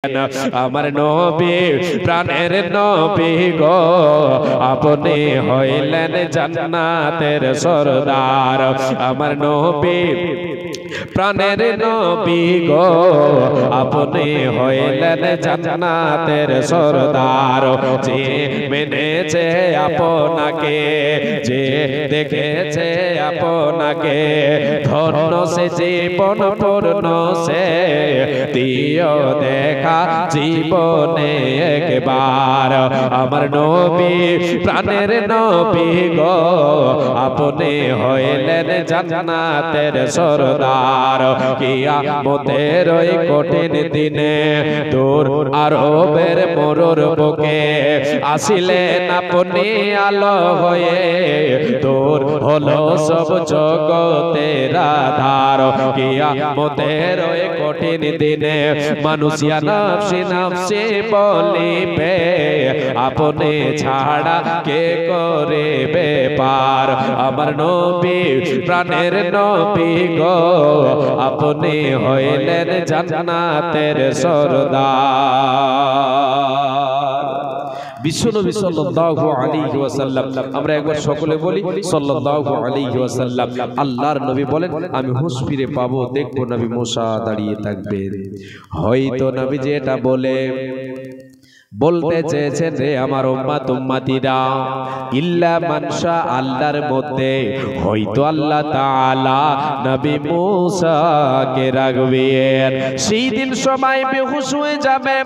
আমার নবী প্রাণের নবী গো আপনি হইলেন জান্নাতের সরদার আমার নবী প্রাণের নবী গো আপনি হইলেন জান্নাতের সরদার যে মেনেছে আপনাকে যে দেখেছে আপনাকে ধন্য সে জীবন পূর্ণ সে দিও দেখা জীবনে একবার আমার নবী প্রাণের নবী গো আপনি হইলেন জান্নাতের সরদার কিয়ামতের ওই কঠিন দিনে দূর আরবের মরুর বুকে আসিলেন আপনি আলো হয়ে দূর হলো সব জগতের আধার কিয়ামতের ওই কঠিন দিনে মানুষিয়া নফসি নফসি বলিবে আপনি ছাড়া কে করিবে পার আমার নবী প্রাণের নবী গো আপনি হইলেন জান্নাতের সরদার বিশ্বনবী সাল্লাল্লাহু আলাইহি ওয়াসাল্লাম আমরা একবার সকলে বলি সাল্লাল্লাহু আলাইহি ওয়াসাল্লাম আল্লাহর নবী বলেন আমি হুঁশ ফিরে পাবো দেখবো নবী মুসা দাঁড়িয়ে থাকবেন হয়তো নবী যেটা বলতে চেয়েছেন রে আমার উম্মত উম্মতিরা ইল্লা মানশা আল্লাহর মধ্যে হয়তো আল্লাহ তাআলা নবী মুসাকে রাখবেন সেই দিন সবাই বেহুশ হয়ে যাবে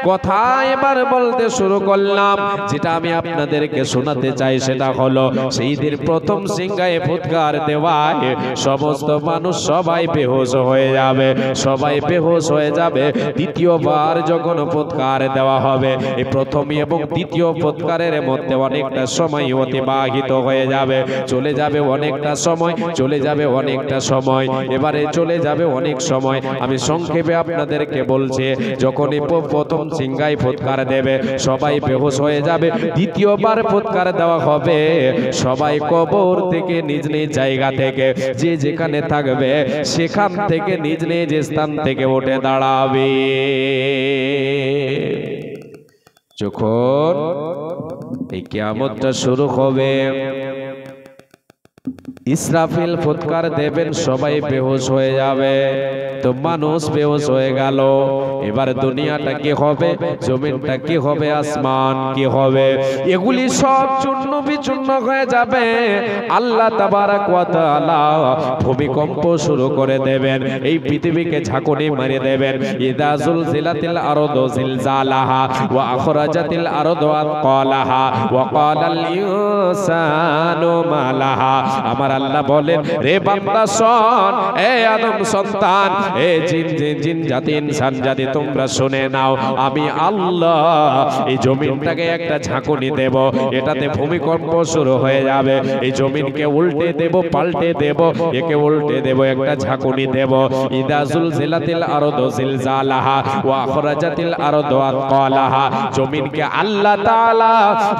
কথা এবার বলতে শুরু করলাম যেটা আমি আপনাদেরকে শোনাতে চাই সেটা হলো সেই দিন প্রথম সিংহায় ফুৎকার দেওয়ায় সমস্ত মানুষ সবাই বেহুশ হয়ে যাবে সবাই বেহুশ হয়ে যাবে দ্বিতীয়বার যখন ফুৎকার দেওয়া হবে এই প্রথম এবং দ্বিতীয় ফুৎকারের মধ্যে অনেকটা সময় অতিবাহিত হয়ে যাবে চলে যাবে অনেকটা সময় চলে যাবে অনেকটা সময় এবারে চলে যাবে অনেক সময় আমি সংক্ষেপে আপনাদেরকে বলছি যখনই প্রথম সিংহায় ফুৎকার দেবে সবাই বেহুশ হয়ে যাবে দ্বিতীয়বার ফুৎকার দেওয়া হবে সবাই কবর থেকে নিজ নিজ জায়গা থেকে যে যেখানে থাকবে সেখান থেকে নিজ নিজ স্থান থেকে উঠে দাঁড়াবে যখন এই কিয়ামতটা শুরু হবে ইসরাফিল ফুৎকার দেবেন সবাই বেহুশ হয়ে যাবে তো মানুষ বেহুশ হয়ে গেল এবার দুনিয়াটা কি হবে জমিনটা কি হবে আসমান কি হবে এগুলি সব চূর্ণ বিচূর্ণ হয়ে যাবে আল্লাহ তাবারাক ওয়া তাআলা ভূমিকম্প শুরু করে দেবেন এই পৃথিবীকে ঝাঁকুনি মেরে দেবেন ইযা যুলজিলাতিল আরদু জিলজালাহা ওয়া আখরাজাতিল আরদু আতকালাহা ওয়া ক্বালাল ইনসানু মা লাহা আমার আল্লাহ বলেন রে বান্দা শোন এ আদম সন্তান এ জিন জাতি ইনসান জাতি তোমরা শুনে নাও আমি আল্লাহ এই জমিনটাকে একটা ঝাঁকুনি দেব এটাতে ভূমিকম্প শুরু হয়ে যাবে এই জমিনকে উল্টে দেব পাল্টে দেব একে উল্টে দেব একটা ঝাঁকুনি দেব ইযা যুলজিলাতিল আরদু জিলজালাহা ওয়া আখরাজাতিল আরদু আতকালাহা জমিনকে আল্লাহ তাআলা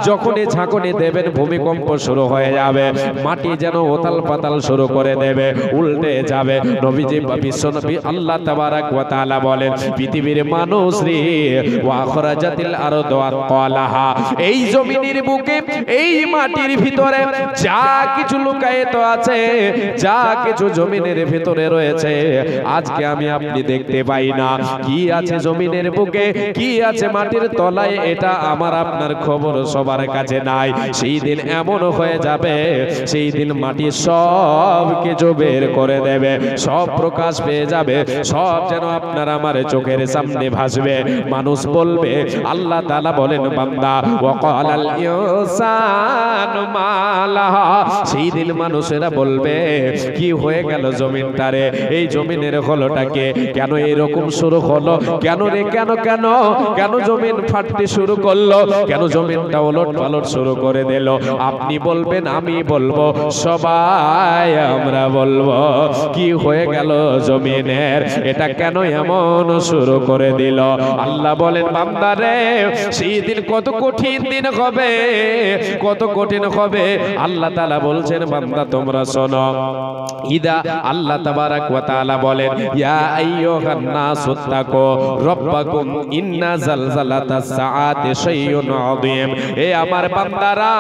যখনই ঝাঁকুনি দেবেন ভূমিকম্প শুরু হয়ে যাবে মাটি যেন ওতাল পাতাল শুরু করে দেবে উল্টে যাবে নবীজি বিশ্বনবী আল্লাহ তাবারাক ওয়া তাআলা বলেন পৃথিবীর মানুষ রে ওয়া আখরাজাতিল আরদু আতকালাহা এই জমিনের বুকে এই মাটির ভিতরে যা কিছু লুকায়িত আছে যা কিছু জমিনের ভিতরে রয়েছে আজকে আমি আপনি দেখতে পাই না কি আছে জমিনের বুকে কি আছে মাটির তলায় এটা আমার আপনার খবর সবার কাছে নাই সেই দিন এমন হয়ে যাবে সেই দিন মাটি সব কিছু বের করে দেবে সব প্রকাশ পেয়ে যাবে সব যেন আপনার আমার চোখের সামনে ভাসবে মানুষ বলবে আল্লাহ তাআলা বলেন বান্দা ওয়া ক্বালাল ইনসানু মা লাহা সেই দিন মানুষেরা বলবে কি হয়ে গেল জমিনটারে এই জমিনের হলোটাকে কেন এরকম শুরু হলো কেন রে কেন কেন কেন জমিন ফাটতে শুরু করলো কেন জমিনটা ওলট পালট শুরু করে দিল আপনি বলবেন আমি বলবো সবাই আমরা বলবো কি হয়ে গেল জমিনের এটা কেন এমন শুরু শুরু করে দিল। আল্লাহ বলেন বান্দারে সেই দিন কত কঠিন দিন হবে, কত কঠিন হবে। আল্লাহ তাআলা বলছেন বান্দা তোমরা শোনো। ইদা আল্লাহ তাবারাক ওয়া তাআলা বলেন ইয়া আইয়ুহান নাসুত্তাকু রাব্বাকুম ইন্না জালজালাতাস সাআতি শাইউন আযীম। এ আমার বান্দারা,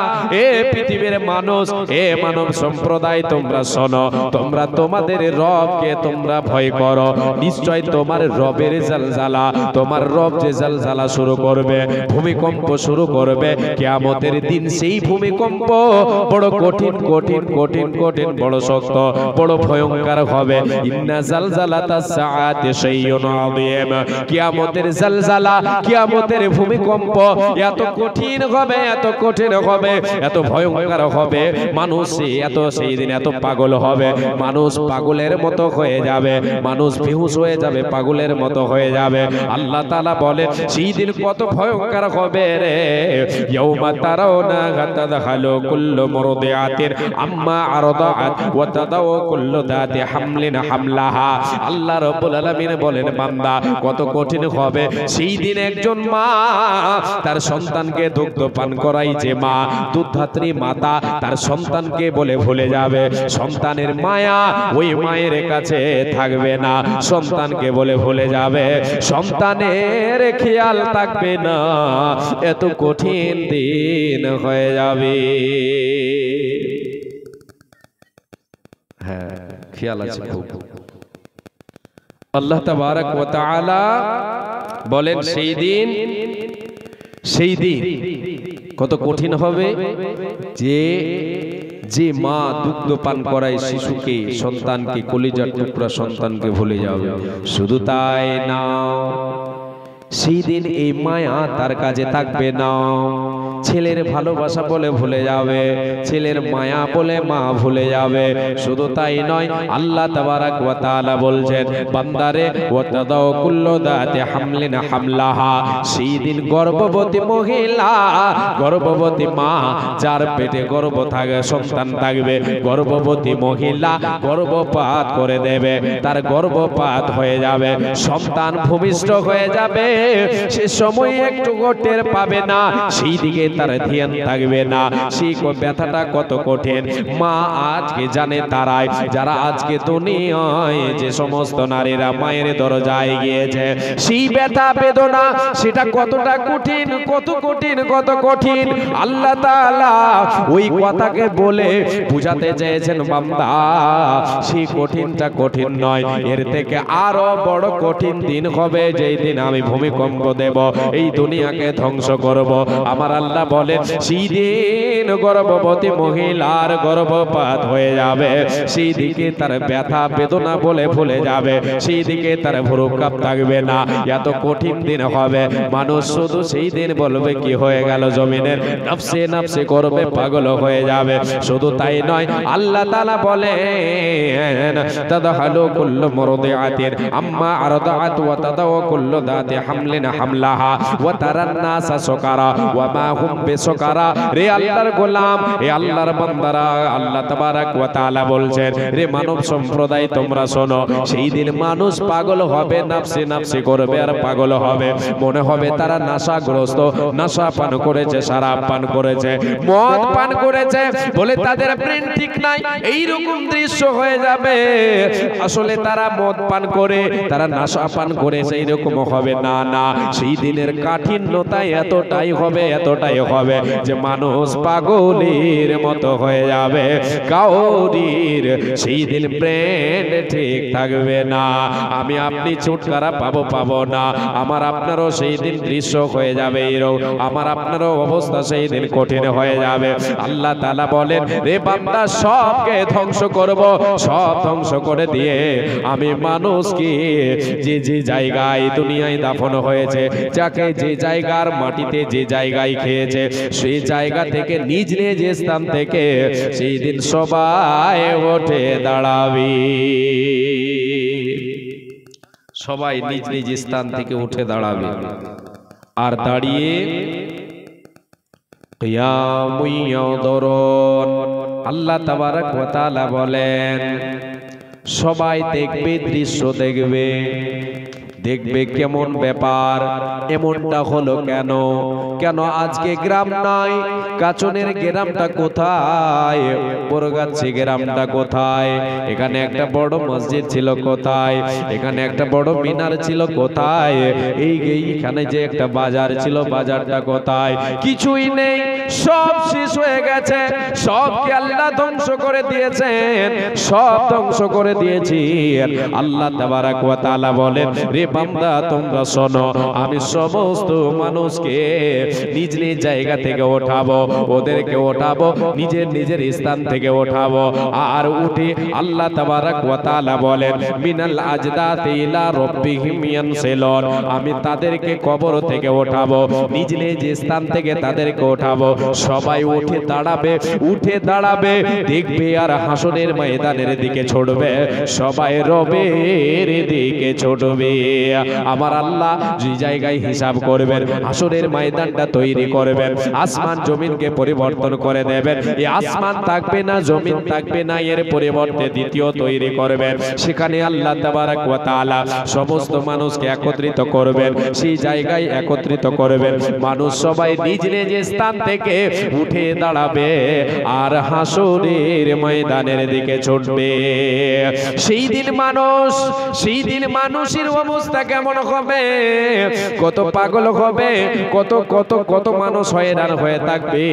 এ পৃথিবীর মানুষ, এ মানব সম্প্রদায় তোমরা শোনো, তোমরা তোমাদের রবকে তোমরা ভয় করো। নিশ্চয় তোমার রবের জালজালা, তোমার রব যে জালজালা শুরু করবে, ভূমিকম্প শুরু করবে কিয়ামতের দিন, সেই ভূমিকম্প বড় কঠিন কঠিন কঠিন কঠিন, বড় শক্ত, বড় ভয়ঙ্কর হবে। ইন্না জালজালাতাস সাআতি শাইউন আযীম। কিয়ামতের জালজালা, কিয়ামতের ভূমিকম্প এত কঠিন হবে, এত কঠিন হবে, এত ভয়ঙ্কর হবে। মানুষ এত সেই দিন এত পাগল হবে, মানুষ পাগলের মতো হয়ে যাবে, মানুষ বেহুশ হয়ে যাবে, পাগলের মতো হয়ে যাবে। আল্লাহ তাআলা বলে সেই দিন কত ভয়ঙ্কর হবে রে। ইয়াউমা তারাউনা তাযহালু কুল্লু মুরদিআতিন আম্মা আরদাআত ওয়া তাদাউ কুল্লু যাতি হামলিন হামলাহা। আল্লাহ রাব্বুল আলামিন বলেন বান্দা কত কঠিন হবে সেই দিন। একজন মা তার সন্তানকে দুগ্ধ পান করাই, যে মা দুধধাত্রী মাতা তার সন্তানকে বলে ভুলে যাবে, সন্তানের মায়া ওই মায়ের কাছে থাকবে না, সন্তানকে বলে ভুলে যাবে, সন্তানের খেয়াল থাকবে না। এত কঠিন দিন হয়ে যাবে। হ্যাঁ, খেয়াল আছে খুব। আল্লাহ তাবারাক ওয়া তাআলা বলেন সেই দিন, সেই দিন কত কঠিন হবে যে যে মা দুগ্ধ পান করায় শিশুকে, সন্তানকে, কলিজার টুকরা সন্তানকে ভুলে যাবে। শুধু তাই না, সেই দিন এই মায়া তার কাছে থাকবে না। ছেলের ভালোবাসা বলে ভুলে যাবে, ছেলের মায়া বলে মা ভুলে যাবে। শুধু তাই নয়, আল্লাহ তাবারাক ওয়া তাআলা বলছেন বান্দারে ওয়া তাদাউ কুল্লু যাতি হামলিন হামলাহা। সেই দিন গর্ভবতী মহিলা, গর্ভবতী মা, যার পেটে গর্ভ থাকে, সন্তান থাকবে, গর্ভবতী মহিলা গর্ভপাত করে দেবে, তার গর্ভপাত হয়ে যাবে, সন্তান ভূমিষ্ঠ হয়ে যাবে। সে সময় একটু টের পাবে না, সেই দিকে তার ধ্যান থাকবে না। সেই ব্যথাটা কত কঠিন মা আজকে জানে তারাই, যারা আজকে দুনিয়ায় যে সমস্ত নারীরা মায়ের দরজায় গিয়েছে, সেই ব্যথা বেদনা সেটা কতটা কঠিন, কত কঠিন, কত কঠিন। আল্লাহ তাআলা ওই কথাকে বলে বুঝাতে চেয়েছেন বান্দা সেই কঠিনটা কঠিন নয়, এর থেকে আরো বড় কঠিন দিন হবে, যেই দিন আমি ভূমিকম্প দেব, এই দুনিয়াকে ধ্বংস করব। আমার আল্লাহ বলেন সেই দিন গর্ভবতী মহিলার গর্ভপাত হয়ে যাবে, সেই দিকে তার ব্যথা বেদনা বলে ভুলে যাবে, সেই দিকে তার ভ্রুকাপ থাকবে না। এত কঠিন দিন হবে, মানুষ শুধু সেই দিন বলবে কি হয়ে গেল জমিনের, নফসে নফসে করবে, পাগল হয়ে যাবে। শুধু তাই নয়, আল্লাহ তাআলা বলেন তাদহালু কুল্লু মুরদিআতিন আম্মা আরদাআত ওয়া তাদাউ কুল্লু যাতি হামলিন হামলাহা ওয়া তারান নাসা সুকারা ওয়া মা হুম বিসুকারা। রে আল্লাহর গোলাম, এ আল্লাহর বান্দারা, আল্লাহ তাবারাক ওয়া তাআলা বলছেন রে মানব সম্প্রদায় তোমরা শোনো, সেই দিন মানুষ পাগল হবে, নফসে নফসে করবে আর পাগল হবে। মনে হবে তারা নেশাগ্রস্ত, নেশা পান করেছে, শরাব পান করেছে, মদ পান করেছে, বলে তাদের ব্রেন ঠিক নাই, এই রকম দৃশ্য হয়ে যাবে। আসলে তারা মদ পান করে, তারা নেশা পান করে সেই রকম হবে না। না, সেই দিনের কাঠিন্যতা এতটাই হবে, এতটাই হবে যে মানুষ পাগলের মতো হয়ে যাবে। কাউরির সেই দিন ব্রেন ঠিক থাকবে না। আমি আপনি ছুটকারা পাবো না। আমার আপনারও সেই দিন দৃশ্য হয়ে যাবে এরকম, আমার আপনারও অবস্থা সেই দিন কঠিন হয়ে যাবে। আল্লাহ তাআলা বলেন রে বান্দা সবকে ধ্বংস করব, সব ধ্বংস করে দিয়ে আমি মানুষকে যে যে জায়গায় দুনিয়ায় দাফন হয়েছে, যাকে যে জায়গার মাটিতে যে জায়গায় খেয়েছে, সেই জায়গা থেকে নিজ নিজ স্থান থেকে সেই দিন সবাই উঠে দাঁড়াবে। সবাই নিজ নিজ স্থান থেকে উঠে দাঁড়াবে, আর দাঁড়িয়ে কিয়ামুন ইয়াদরুন। আল্লাহ তাবারাক ওয়া তাআলা বলেন সবাই দেখবে, দৃশ্য দেখবে, দেখবে কেমন ব্যাপার, এমনটা হলো কেন? কেন আজকে গ্রাম নাই? কাচনের গ্রামটা কোথায়? বড়গাছি গ্রামটা কোথায়? এখানে একটা বড় মসজিদ ছিল কোথায়? এখানে একটা বড় মিনার ছিল কোথায়? এইখানে যে একটা বাজার ছিল, বাজারটা কোথায়? কিছুই নেই, সব শেষ হয়ে গেছে। সবকে আল্লাহ ধ্বংস করে দিয়েছেন, সব ধ্বংস করে দিয়েছেন। আল্লাহ তাবারাক ওয়া তাআলা বলেন, রে বান্দা তোমরা শোনো, আমি সমস্ত মানুষকে নিজ নিজ জায়গা থেকে ওঠাবো, ওদেরকে ওঠাবো নিজের নিজের স্থান থেকে ওঠাবো। আর উঠে আল্লাহ তাবারাক ওয়া তাআলা বলেন, মিনাল আজদাতি ইলা রাব্বিহিম ইয়ানসিলুন, আমি তাদেরকে কবর থেকে ওঠাবো, নিজ নিজ স্থান থেকে তাদেরকে ওঠাবো। সবাই উঠে দাঁড়াবে, উঠে দাঁড়াবে, দেখবে আর হাসরের ময়দানের দিকে ছুটবে, সবাই রবের দিকে ছুটবে। আমার আল্লাহ যে জায়গায় হিসাব করবেন, হাসরের ময়দানটা তৈরি করবেন, আসমান জমিনকে পরিবর্তন করে দেবেন। এই আসমান থাকবে না, জমিন থাকবে না, এর পরিবর্তে দ্বিতীয় তৈরি করবেন। সেখানে আল্লাহ তাবারাক ওয়া তাআলা সমস্ত মানুষকে একত্রিত করবেন, সেই জায়গায় একত্রিত করবেন। মানুষ সবাই নিজ নিজ স্থান থেকে উঠে দাঁড়াবে আর হাসরের ময়দানের দিকে ছুটবে। সেই দিন মানুষের অবস্থা কেমন হবে? কত পাগল হবে, কত কত কত মানুষ হয়রান হয়ে থাকবে।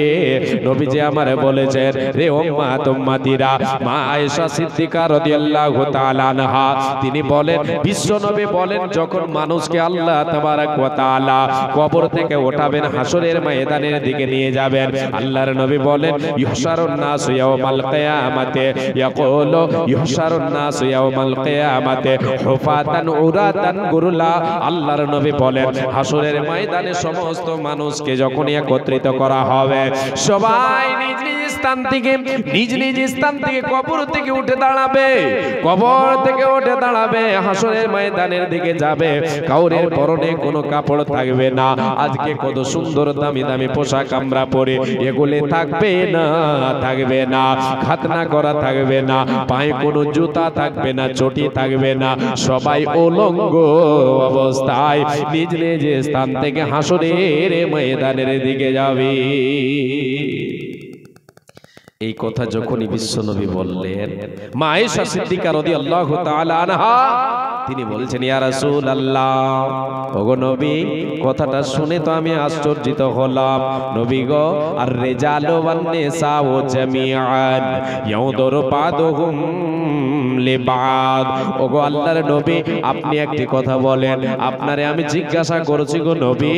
নবীজি আমার বলেছেন, রে উম্মাত উম্মতিরা, মা আয়েশা সিদ্দিকা রাদিয়াল্লাহু তাআলা আনহা তিনি বলেন, বিশ্ব নবী বলেন, যখন মানুষকে আল্লাহ তাবারাক ওয়া তাআলা কবর থেকে ওঠাবেন, হাসরের ময়দানের দিকে নিয়ে যাবেন, আল্লাহর নবী বলেন, ইহশারুন নাস ইয়াউমাল কিয়ামাতে ইয়াকুলু ইহশারুন নাস ইয়াউমাল কিয়ামাতে হুফাতান উরাতান গুরলা। আল্লাহর নবী বলেন, হাসরের ময়দানে সমস্ত মানুষকে যখন একত্রিত করা হবে, সবাই নিজ নিজ স্থান থেকে কবর থেকে উঠে দাঁড়াবে, কবর থেকে উঠে দাঁড়াবে, হাসরের ময়দানের দিকে যাবে। কাউরের পরনে কোনো কাপড় থাকবে না। আজকে কত সুন্দর দামি দামি পোশাক আমরা পরে, এগুলো থাকবে না, থাকবে না। খাতনা করা থাকবে না, পায়ে কোনো জুতা থাকবে না, চটি থাকবে না। সবাই উলঙ্গ অবস্থায় নিজ নিজ স্থান থেকে হাসরের ময়দানের দিকে যাবে। এই কথা যখনই বিশ্বনবী বললেন, মা আয়েশা সিদ্দিকা রাদিয়াল্লাহু তাআলা আনহা তিনি বলছেন, ইয়া রাসূলুল্লাহ, ওগো নবী, কথাটা শুনে তো আমি আশ্চর্যিত হলাম। নবী গো, আর রিজালু ওয়ান নিসাউ জামিআন ইয়াউদুরু বাদুহুম লিবাদ। ওগো আল্লাহর নবী, আপনি একটি কথা বলেন, আপনারে আমি জিজ্ঞাসা করছি গো নবী,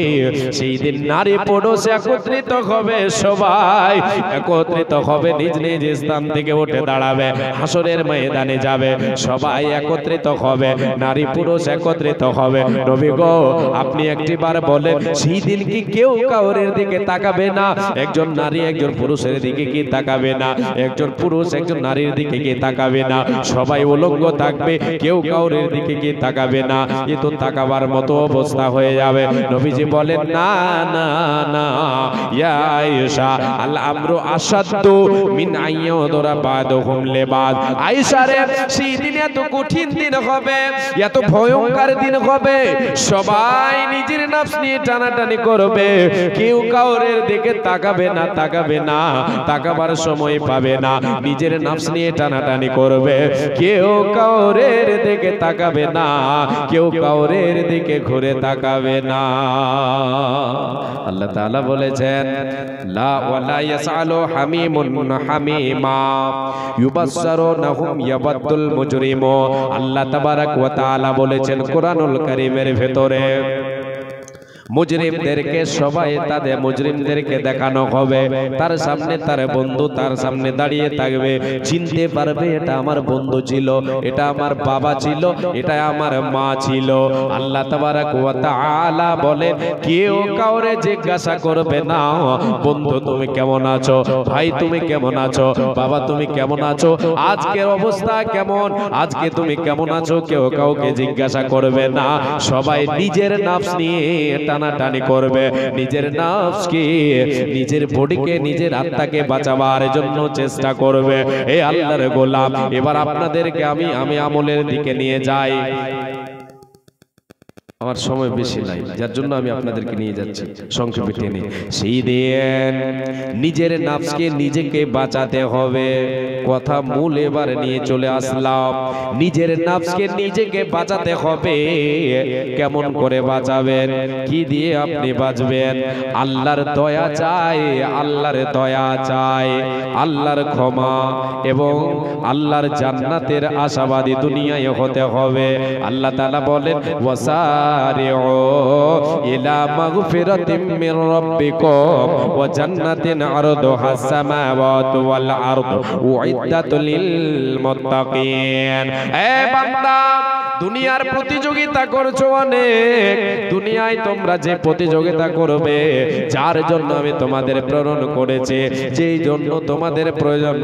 সেই দিন নারী পুরুষ একত্রিত হবে, সবাই একত্রিত হবে, নিজ নিজ স্থান থেকে উঠে দাঁড়াবে, হাসরের ময়দানে যাবে, সবাই একত্রিত হবে, নারী পুরুষ একত্রিত হবে। নবী গো, আপনি একটিবার বলেন, সেই দিন কি কেউ কাউরের দিকে তাকাবে না? একজন নারী একজন পুরুষের দিকে কি তাকাবে না? একজন পুরুষ একজন নারীর দিকে কি তাকাবে না? সবাই উলঙ্গ থাকবে, কেউ কাউরের দিকে কি তাকাবে না। এ তো তাকাবার মতো অবস্থা হয়ে যাবে। নবীজি বলেন, না না না, ইয়া আয়েশা, আল আমরু আশাদ্দু মিন আইয়াদরা বাদুহুম লিবাদ। আয়েশা রে, সেই দিন এত কঠিন দিন হবে, এত ভয়ঙ্কর দিন হবে, সবাই নিজের নফস নিয়ে টানাটানি করবে, কেউ কাউরের দিকে তাকাবে না, তাকাবে না, তাকাবার সময় পাবে না, নিজের নফস নিয়ে টানাটানি করবে, কেউ কাউরের দিকে তাকাবে না, কেউ কাউরের দিকে ঘুরে তাকাবে না। আল্লাহ তাআলা বলেছেন, লা ওয়ালা ইয়াসালু হামিমুন হামিমা ইউবাসসারুনহুম ইয়াবাদুল মুজরিমু। আল্লাহ তাবারাক ওয়া তাআলা বলেছেন কোরআনুল কারীমের ভেতরে, মুজরিমদেরকে সবাই তাদের মুজরিমদেরকে দেখানো হবে, তার সামনে তার বন্ধু তার সামনে দাঁড়িয়ে থাকবে, চিনতে পারবে এটা আমার বন্ধু ছিল, এটা আমার বাবা ছিল, এটা আমার মা ছিল। আল্লাহ তাবারাক ওয়া তাআলা বলেন, কেউ কাউরে জিজ্ঞাসা করবে না, বন্ধু তুমি কেমন আছো, ভাই তুমি কেমন আছো, বাবা তুমি কেমন আছো, আজকের অবস্থা কেমন, আজকে তুমি কেমন আছো, কেউ কাউকে জিজ্ঞাসা করবে না। সবাই নিজের নফস নিয়ে টানাটানি করবে, নিজের নফসকে, নিজের বডিকে, নিজের আত্মাকে বাঁচাবার জন্য চেষ্টা করবে। হে আল্লাহর গোলাম, এবার আপনাদেরকে আমি আমলের দিকে নিয়ে যাই। আমার সময় বেশি নাই, যার জন্য আমি আপনাদেরকে নিয়ে যাচ্ছি সংক্ষেপে টেনে। সেই দিন নিজের নাফসকে নিজেকে বাঁচাতে হবে। কথা মূল এবার নিয়ে চলে আসলাম। নিজের নাফসকে নিজেকে বাঁচাতে হবে। কেমন করে বাঁচাবেন? কি দিয়ে আপনি বাঁচবেন? আল্লাহর দয়া চাই, আল্লাহর দয়া চাই, আল্লাহর ক্ষমা এবং আল্লাহর জান্নাতের আশাবাদী দুনিয়ায় হতে হবে। আল্লাহ তাআলা বলেন, ওয়াসারিউ ইলা মাগফিরাতিম মির রাব্বিকুম ওয়া জান্নাতিন আরদুহাস সামাওয়াতু ওয়াল আরদু উইদ্দাত লিল মুত্তাকিন। এ বান্দা, দুনিয়ার প্রতিযোগিতা করছো অনেক। দুনিয়ায় তোমরা যে প্রতিযোগিতা করবে, যার জন্য আমি তোমাদের প্রেরণ করেছি, যেই জন্য তোমাদের প্রয়োজন,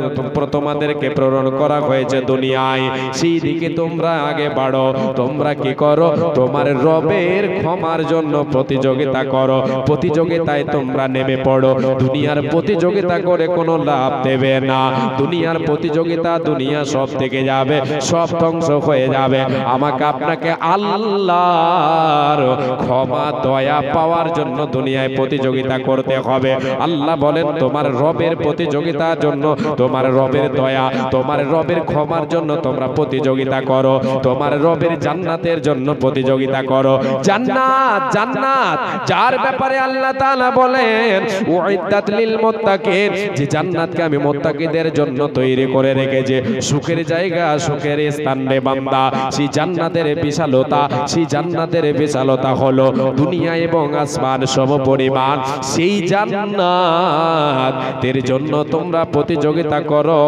তোমাদেরকে প্রেরণ করা হয়েছে দুনিয়ায়, সেই দিকে তোমরা আগে বাড়ো। তোমরা কি করো? তোমার রবের ক্ষমার জন্য প্রতিযোগিতা করো। প্রতিযোগিতায় তোমরা নেমে পড়ো। দুনিয়ার প্রতিযোগিতা করে কোনো লাভ দেবে না। দুনিয়ার প্রতিযোগিতা, দুনিয়া সব থেকে যাবে, সব ধ্বংস হয়ে যাবে। আমাকে আপনাকে আল্লাহর ক্ষমা দয়া পাওয়ার জন্য দুনিয়ায় প্রতিযোগিতা করতে হবে। আল্লাহ বলেন, তোমার রবের প্রতিযোগিতার জন্য, তোমার রবের দয়া, তোমার রবের ক্ষমার জন্য তোমরা প্রতিযোগিতা করো। তোমার রবের জান্নাতের জন্য প্রতিযোগিতা করো। জান্নাত, জান্নাত যার ব্যাপারে আল্লাহ তাআলা বলেন উইদ্দাত লিল মুত্তাকিন, যে জান্নাতকে আমি মুত্তাকিদের জন্য তৈরি করে রেখেছি। সুখের জায়গা, সুখের স্থান রে বান্দা। সেই জান্নাতের বিশালতা, সেই জান্নাতের বিশালতা হলো দুনিয়া এবং আসমান সমপরিমাণ। সেই জান্নাতের জন্য তোমরা প্রতিযোগিতা করো।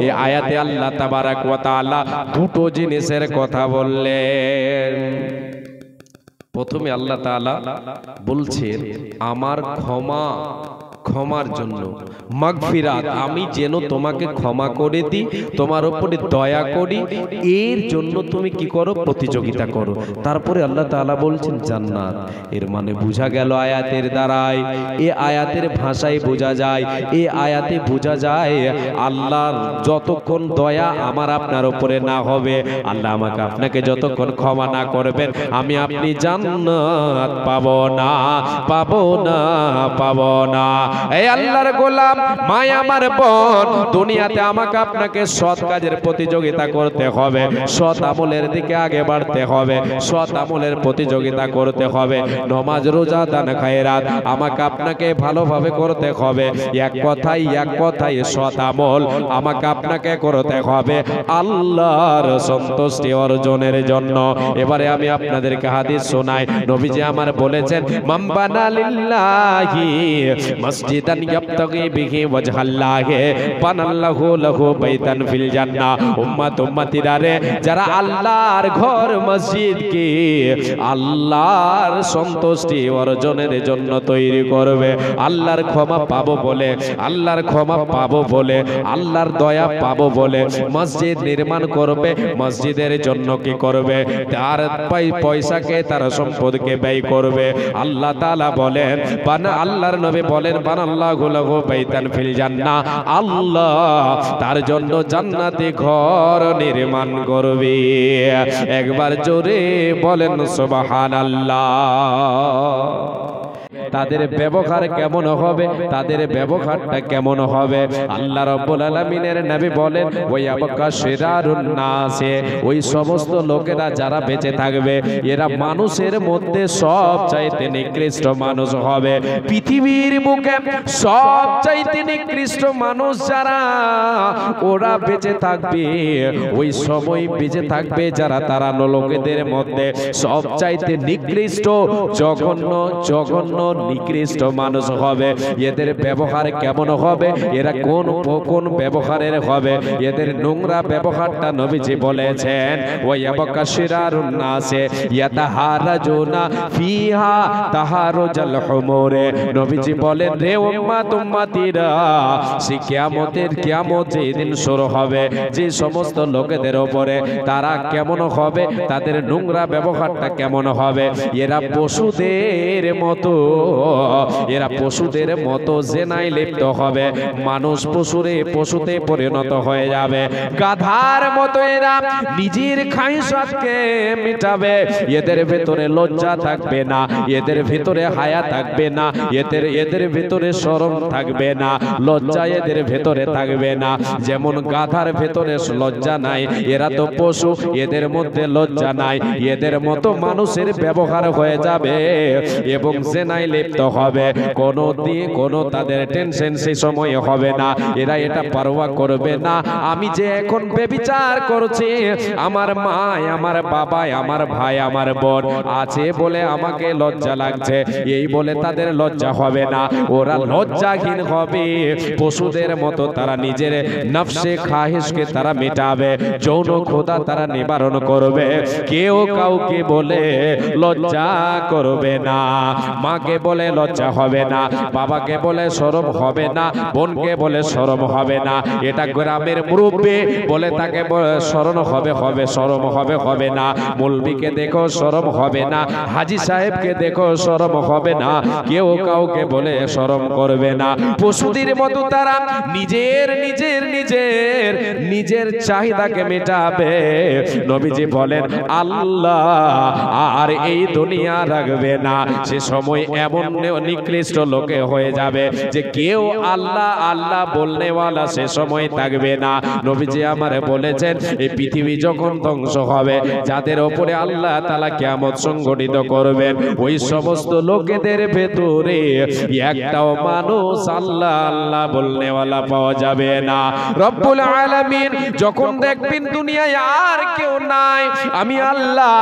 এই আয়াতে আল্লাহ তাবারাক ওয়া তাআলা দুটো জিনিসের কথা বললেন। প্রথমে আল্লাহ তাআলা বলছেন আমার ক্ষমা, ক্ষমার জন্য মাগফিরাত, আমি যেন তোমাকে ক্ষমা করে দিই, তোমার উপরে দয়া করি, এর জন্য তুমি কি করো? প্রতিযোগিতা করো। তারপরে আল্লাহ তাআলা বলছেন জান্নাত। এর মানে বোঝা গেল আয়াতের দ্বারাই, এই আয়াতের ভাষায় বোঝা যায়, এই আয়াতে বোঝা যায় আল্লাহর যতক্ষণ দয়া আমার আপনার উপরে না হবে, আল্লাহ আমাকে আপনাকে যতক্ষণ ক্ষমা না করবেন, আমি আপনি জান্নাত পাবো না, পাবো না, পাবো না। এই আল্লাহর গোলাম, মাই আমার বোন, দুনিয়াতে আমাকে আপনাকে সৎ কাজের প্রতিযোগিতা করতে হবে, সৎ আমলের দিকে আগে বাড়তে হবে, সৎ আমলের প্রতিযোগিতা করতে হবে। নামাজ, রোজা, দান, খায়রাত আমাকে আপনাকে ভালোভাবে করতে হবে। এক কথাই সৎ আমল আমাকে আপনাকে করতে হবে আল্লাহর সন্তুষ্টি অর্জনের জন্য। এবারে আমি আপনাদেরকে হাদিস শোনাই। নবীজি আমার বলেছেন, মান বানা লিল্লাহি মসজিদান ইয়াবতাগি বিহি ওয়াজহাল্লাহি বানাল্লাহু লাহু বাইতান ফিল জান্নাহ। উম্মত, উম্মতিরা রে, যারা আল্লাহর ঘর মসজিদকে আল্লাহর সন্তুষ্টি অর্জনের জন্য তৈরি করবে, আল্লাহর ক্ষমা পাবো বলে, আল্লাহর ক্ষমা পাবো বলে, আল্লাহর দয়া পাবো বলে মসজিদ নির্মাণ করবে, মসজিদের জন্য কি করবে? তার পয়সাকে, তার সম্পদকে ব্যয় করবে। আল্লাহ তাআলা বলেন, আল্লাহর নবী বলেন, বানাল্লাহু লাহু বাইতান ফিল জান্নাহ, আল্লাহ তার জন্য জান্নাতে ঘর নির্মাণ করবে। একবার জোরে বলেন সুবহানাল্লাহ। তাদের ব্যবহার কেমন হবে? তাদের ব্যবহারটা কেমন হবে? আল্লাহ রাব্বুল আলামিনের নবী বলেন, ওই আবকা শিরারুন নাসে, ওই সমস্ত লোকেরা যারা বেঁচে থাকবে, এরা মানুষের মধ্যে সবচাইতে নিকৃষ্ট মানুষ হবে। পৃথিবীর বুকে সবচাইতে নিকৃষ্ট মানুষ যারা, ওরা বেঁচে থাকবে, ওই সময় বেঁচে থাকবে যারা, তারা লোকেদের মধ্যে সবচাইতে নিকৃষ্ট, জঘন্য, জঘন্য নিকৃষ্ট মানুষ হবে। এদের ব্যবহার কেমন হবে? এরা কোন কোন ব্যবহারের হবে? এদের নোংরা ব্যবহারটা নবীজি বলেছেন, ওয়া ইয়াবকাশিরারুন নাসে ইয়াতাহারাজুনা ফিহা তাহারুজাল হুমুরে। নবীজি বলেন, রে উম্মত, উম্মতিরা, সে কিয়ামত যেদিন শুরু হবে, যে সমস্ত লোকেদের উপরে, তারা কেমন হবে? তাদের নোংরা ব্যবহারটা কেমন হবে? এরা পশুদের মতো এরা পশুদের মতো জেনায় লিপ্ত হবে, মানুষ পশুতে পরিণত হয়ে যাবে, গাধার মতো এরা নিজের খাইশাতকে মিটাবে। এদের ভেতরে লজ্জা থাকবে না, এদের ভেতরে হায়া থাকবে না, এদের ভেতরে শরম থাকবে না, লজ্জা এদের ভেতরে থাকবে না। যেমন গাধার ভেতরে লজ্জা নাই, এরা তো পশু, এদের মধ্যে লজ্জা নাই, এদের মতো মানুষের ব্যবহার হয়ে যাবে এবং জেনায় লিপ্ত হবে। কোনো তাদের টেনশন সেই সময় হবে না, এরা এটা পারোয়া করবে না। আমি যে এখন ব্যভিচার করছি, আমার মা, আমার বাবা, আমার ভাই, আমার বোন আছে বলে আমাকে লজ্জা লাগছে, এই বলে তাদের লজ্জা হবে না। ওরা লজ্জাহীন হবে, পশুদের মতো তারা নিজের নফসে খাহিশকে তারা মেটাবে, যৌন ক্ষুধা তারা নিবারণ করবে। কেউ কাউকে বলে লজ্জা করবে না, মাকে বলে লজ্জা হবে না, বাবাকে বলে শরম হবে না, বোনকে বলে শরম হবে না। এটা গ্রামের মুরব্বি বলে তাকে শরম হবে শরম হবে না। মৌলবীকে দেখো শরম হবে না, হাজী সাহেবকে দেখো শরম হবে না, কেউ কাউকে বলে শরম করবে না। পশুদের মতো তারা নিজের চাহিদাকে মেটাবে। নবীজি বলেন আল্লাহ আর এই দুনিয়া রাখবে না। সে সময় এমন নিকৃষ্ট লোকে হয়ে যাবে যে কেউ আল্লাহ আল্লাহ বলনেওয়ালা সে সময় থাকবে না। নবীজি আমারে বলেছেন এই পৃথিবী যখন ধ্বংস হবে, যাদের ওপরে আল্লাহ তাআলা কিয়ামত সংগঠিত করবেন, ওই সমস্ত লোকেদের ভেতরে একটাও মানুষ আল্লাহ আল্লাহ বলনেওয়ালা পাওয়া যাবে না। রব্বুল আলামিন যখন দেখবেন দুনিয়ায় আর কেউ নাই, আমি আল্লাহ,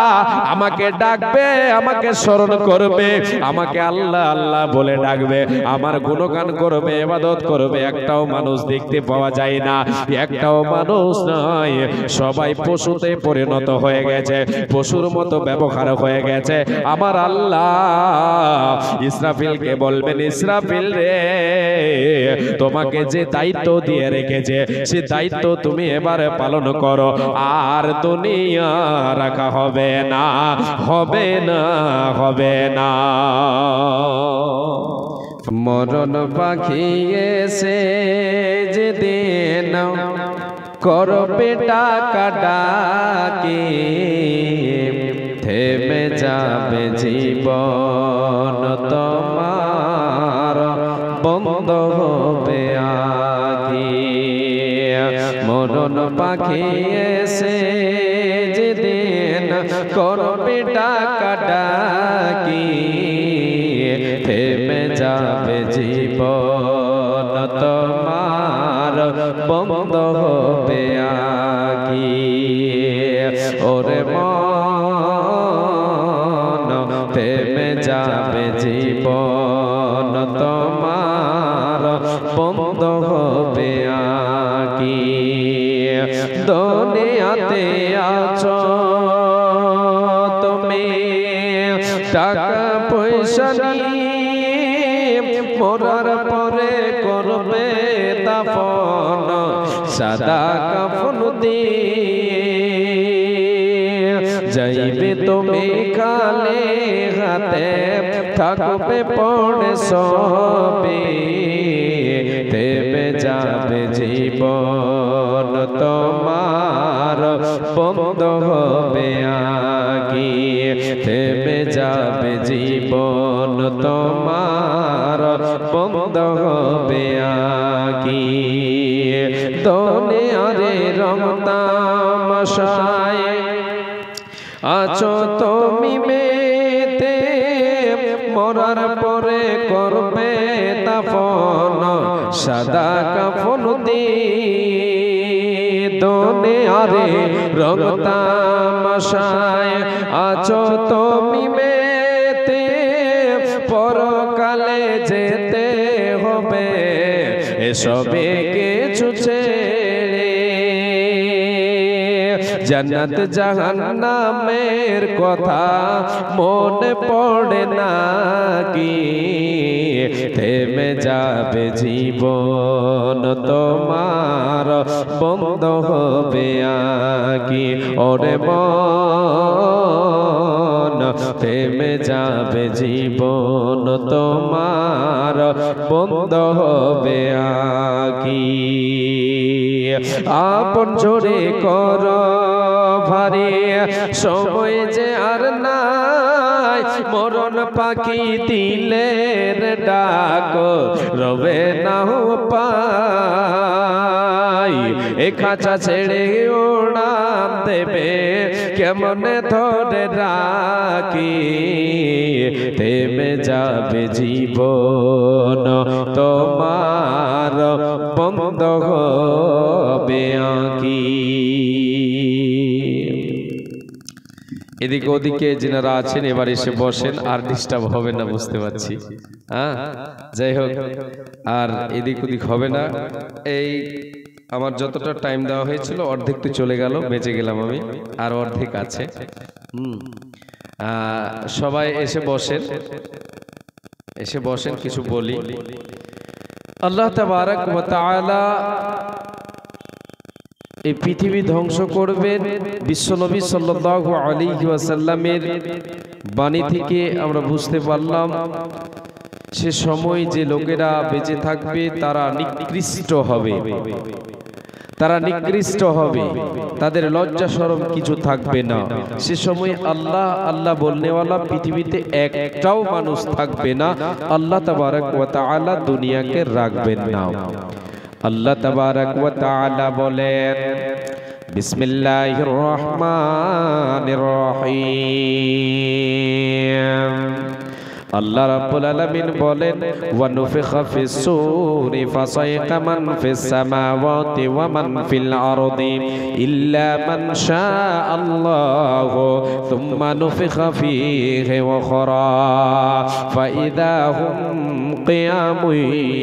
আমাকে ডাকবে, আমাকে স্মরণ করবে, আমাকে আল্লাহ আল্লাহ বলে ডাকবে, আমার গুণগান করবে, ইবাদত করবে, একটাও মানুষ দেখতে পাওয়া যায় না, একটাও মানুষ নয়। সবাই পশুতে পরিণত হয়ে গেছে, পশুর মতো ব্যবহার হয়ে গেছে। আমার আল্লাহ ইসরাফিলকে বলবেন, ইসরাফিল রে, তোমাকে যে দায়িত্ব দিয়ে রেখেছে সে দায়িত্ব তুমি এবারে পালন করো, আর দুনিয়া রাখা হবে না, হবে না, হবে না। মরণ পাখি এসে যেদিন করবে টাকা ডাকি, থেমে যাবে জীবন তোমার, বন্ধ হবে আকি। মরণ পাখি এসে যেদিন করবে টাকা ডাকি, থেমে যাবে জীবন তোমার, বন্ধ হবে আকি। ওরে মন, থেমে যাবে জীবন তোমার, বন্ধ হবে আকি। দুনিয়াতে আছো তুমি টাকা পয়সা নিয়ে, মরার পরে করবে দাফন সাদা কাফন দিয়ে। যাইবে তুমি কালে হাতে, থাকবে পড়ে সবে, থেমে যাবে জীবন তোমার, বন্ধ হবে আকি। থেমে যাবে জীবন তোমার, বন্ধ হবে আকি। দুনিয়ারে রং তামাশায় আছো তুমি মেতে, মরার পরে করবে দাফন সাদা কাফন দিয়ে। দুনিয়ারে রং তামাশায় আছো তুমি মেতে, পরকালে যেতে হবে এসবে কিছু ছেড়ে। জান্নাত জাহান্নামের কথা মনে পড়ে না কি, থেমে যাবে জীবন তোমার, বন্ধ হবে আকি। ওরে মন, থেমে যাবে জীবন তোমার বন্ধ হবে আকি। আপন জোরে কর ভারে সময় যে আর নাই, মরণ পাখি দিলের ডাক রবে না পাই। এ খাঁচা ছেড়ে উড়ান দেবে কেমনে ধরে রাখি, থেমে যাবে জীবন তোমার বন্ধ হবে আঁকি। এদিকে ওদিকে যিনারা আছেন এবার এসে বসেন, আর ডিস্টার্ব হবে না বুঝতে পারছি। হ্যাঁ, যাই হোক, আর এদিক ওদিক হবে না। এই আমার যতটা টাইম দেওয়া হয়েছিল অর্ধেক তো চলে গেল, বেঁচে গেলাম আমি, আর অর্ধেক আছে। সবাই এসে বসেন, এসে বসেন, কিছু বলি। আল্লাহ তাবারাক ওয়া তাআলা এই পৃথিবী ধ্বংস করবেন বিশ্বনবী সাল্লাল্লাহু আলাইহি ওয়াসাল্লামের বাণী থেকে আমরা বুঝতে পারলাম। সে সময় যে লোকেরা বেঁচে থাকবে তারা নিকৃষ্ট হবে, তারা নিকৃষ্ট হবে, তাদের লজ্জা শরম কিছু থাকবে না। সে সময় আল্লাহ আল্লাহ বলনেওয়ালা পৃথিবীতে একটাও মানুষ থাকবে না। আল্লাহ তাবারাক ওয়া তাআলা দুনিয়াকে রাখবেন না। আল্লাহ তাবারাক ওয়া তাআলা বলেন, বিসমিল্লাহির রহমানির রহিম। আল্লাহ রাব্বুল আলামিন বলেন, ওয়া নুফিখা ফিস সূরি ফাসাইকা মান ফিস সামাওয়াতি ওয়া মান ফিল আরদি ইল্লা মান শাআল্লাহু সুম্মা নুফিখা ফীহি উখরা ফাইদা হুম কিয়ামুন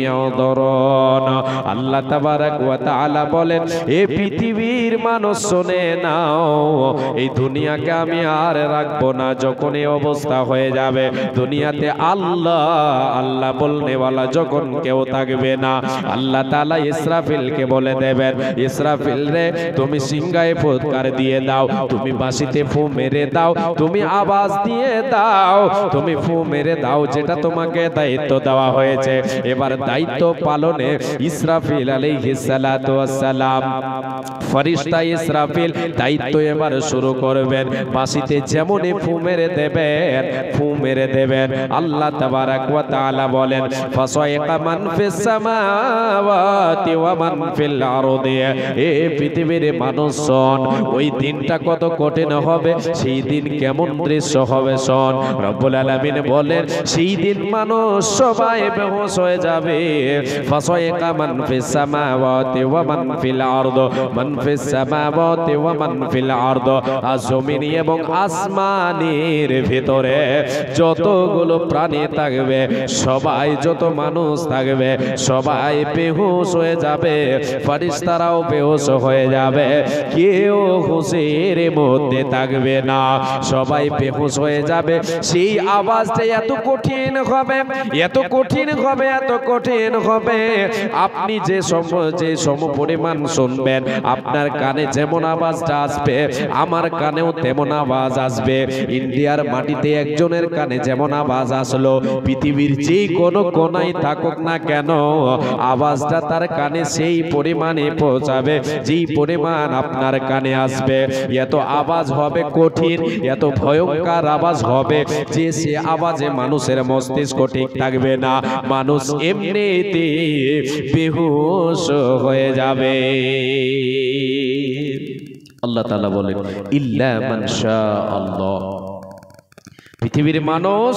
ইয়াদরুন। আল্লাহ তাবারাক ওয়া তাআলা বলেন, এ পৃথিবীর মানুষ শুনে নাও, এই দুনিয়াকে আমি আর রাখবো না। যখন এই অবস্থা হয়ে যাবে, দুনিয়া আল্লাহ আল্লাহ বলনেওয়ালা যখন কেউ থাকবে না, আল্লাহ তাআলা ইসরাফিলকে বলে দেবেন, ইসরাফিল রে তুমি সিংহায় ফুৎকার দিয়ে দাও, তুমি বাঁশিতে ফু মেরে দাও, তুমি আওয়াজ দিয়ে দাও, তুমি ফু মেরে দাও, যেটা তোমাকে দায়িত্ব দেওয়া হয়েছে। এবার দায়িত্ব পালনে ইসরাফিল আলাইহিস সালাতু ওয়াস সালাম, ফেরেশতা ইসরাফিল দায়িত্ব এবার শুরু করবেন। বাঁশিতে যেমনই ফু মেরে দেবেন, ফু মেরে দেবেন। আল্লাহ তাবারাক ওয়া তাআলা বলেন, ফাসাইকা মান ফিস সামাওয়াতি ওয়া মান ফিল আরদি। এ পৃথিবীর মানুষ শোন, ওই দিনটা কত কঠিন হবে, সেই দিন কেমন দৃশ্য হবে শোন। রব্বুল আলামিন বলেন, সেই দিন মানুষ সবাই বেহুশ হয়ে যাবে। ফাসাইকা মান ফিস সামাওয়াতি ওয়া মান ফিল আরদি, মান ফিস সামাওয়াতি ওয়া মান ফিল আরদি, জমিন এবং আসমানের ভিতরে যতগুলো প্রাণী থাকবে, সবাই, যত মানুষ থাকবে, সবাই বেহুশ হয়ে যাবে। ফেরেশতারাও বেহুশ হয়ে যাবে, কেউ হুঁশের মধ্যে থাকবে না, সবাই বেহুশ হয়ে যাবে। সেই আওয়াজটা এত কঠিন হবে, এত কঠিন হবে, এত কঠিন হবে, আপনি যে সম পরিমাণ শুনবেন, আপনার কানে যেমন আওয়াজটা আসবে, আমার কানেও তেমন আওয়াজ আসবে। ইন্ডিয়ার মাটিতে একজনের কানে যেমন আওয়াজ আসলো, পৃথিবীর যে কোনো কোনায় থাকুক না কেন, আওয়াজটা তার কানে সেই পরিমাণে পৌঁছাবে যেই পরিমাণ আপনার কানে আসবে। এত আওয়াজ হবে কঠিন, এত ভয়ঙ্কর আওয়াজ হবে যে সে আওয়াজে মানুষের মস্তিষ্ক ঠিক থাকবে না, মানুষ এমনিতে বেহুশ হয়ে যাবে। আল্লাহ তাআলা বলেন, ইল্লা মান শাআল্লাহ। পৃথিবীর মানুষ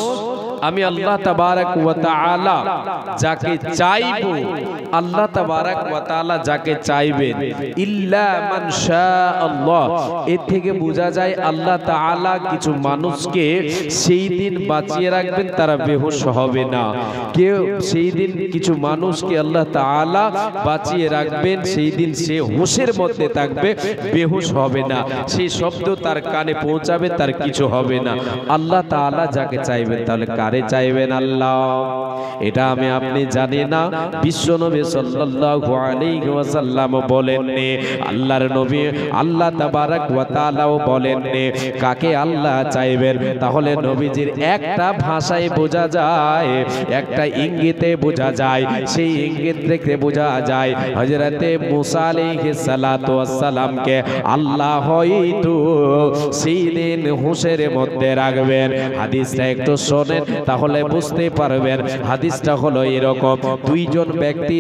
আমি আল্লাহ তাবারাক ওয়া তাআলা যাকে চাইবো, আল্লাহ তাবারাক ওয়া তাআলা যাকে চাইবেন, ইল্লা মান শাআল্লাহ, এর থেকে বোঝা যায় আল্লাহ তাআলা কিছু মানুষকে সেই দিন বাঁচিয়ে রাখবেন, তারা বেহুশ হবে না। কেউ সেই দিন কিছু মানুষকে আল্লাহ তাআলা বাঁচিয়ে রাখবেন, সেই দিন সে হুঁশের মধ্যে থাকবে, বেহুশ হবে না। সেই শব্দ তার কানে পৌঁছাবে, তার কিছু হবে না। আল্লাহ তাআলা যাকে চাইবেন, তাহলে কারে চাইবেন আল্লাহ? এটা আমি আপনি জানি না, বিশ্বনবী সাল্লাল্লাহু আলাইহি ওয়াসাল্লাম বলেননি, আল্লাহর নবী আল্লাহ তাবারক ওয়া তাআলাও বলেননি কাকে আল্লাহ চাইবেন। তাহলে নবীজির একটা ভাষায় বোঝা যায়, একটা ইঙ্গিতে বোঝা যায়, সেই ইঙ্গিত থেকে বোঝা যায় হযরতে মুসা আলাইহিস সালাতু ওয়াস সালামকে আল্লাহ হয়তো সেই দিন হুঁশের মধ্যে রাখবেন। হাদিসটা একটু শোনেন তাহলে বুঝতে পারবেন। হাদিসটা হলো এরকম, দুইজন ব্যক্তি,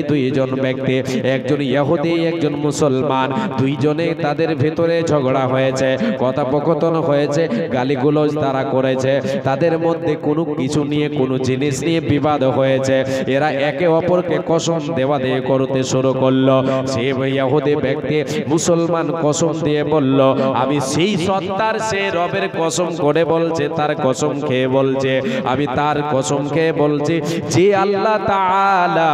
একজন ইহুদি একজন মুসলমান, দুইজনে তাদের ভেতরে ঝগড়া হয়েছে, কথোপকথন হয়েছে, গালিগালাজ তারা করেছে, তাদের মধ্যে কোনো কিছু নিয়ে, কোনো জিনিস নিয়ে বিবাদ হয়েছে। এরা একে অপরকে কসম দেওয়া দিয়ে করতে শুরু করলো। সে ইহুদি ব্যক্তি মুসলমান কসম দিয়ে বলল, আমি সেই সত্তার, সে রবের কসম করে বলছে, তার কসম খেয়ে বলছে, আমি তার কসম খেয়ে বলছি যে আল্লাহ তাআলা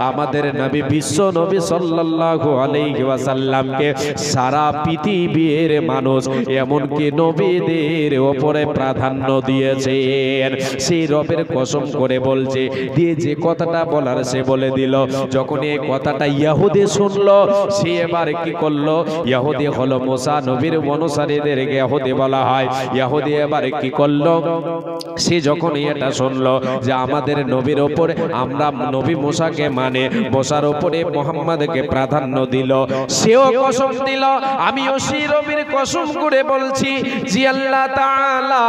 আমাদের নবী বিশ্ব নবী সাল্লাল্লাহু আলাইহি ওয়াসাল্লামকে সারা পৃথিবীর মানুষ এমনকি নবীদের উপরে প্রাধান্য দিয়েছেন, সেই রবের কসম করে বলছে। দিয়ে যে কথাটা বলার সে বলে দিল। যখন এই কথাটা ইহুদি শুনলো, সে এবার কি করলো, ইহুদি হলো মুসা নবীর অনুসারীদেরকে ইহুদি বলা হয়, ইহুদি এবার কি করলো, সে যখন এটা শুনলো যে আমাদের নবীর উপরে, আমরা নবী মুসাকে মানে মুসার উপরে মুহাম্মদকে প্রাধান্য দিল, সেও কসম দিল, আমিও সেই নবীর কসম করে বলছি যে আল্লাহ তাআলা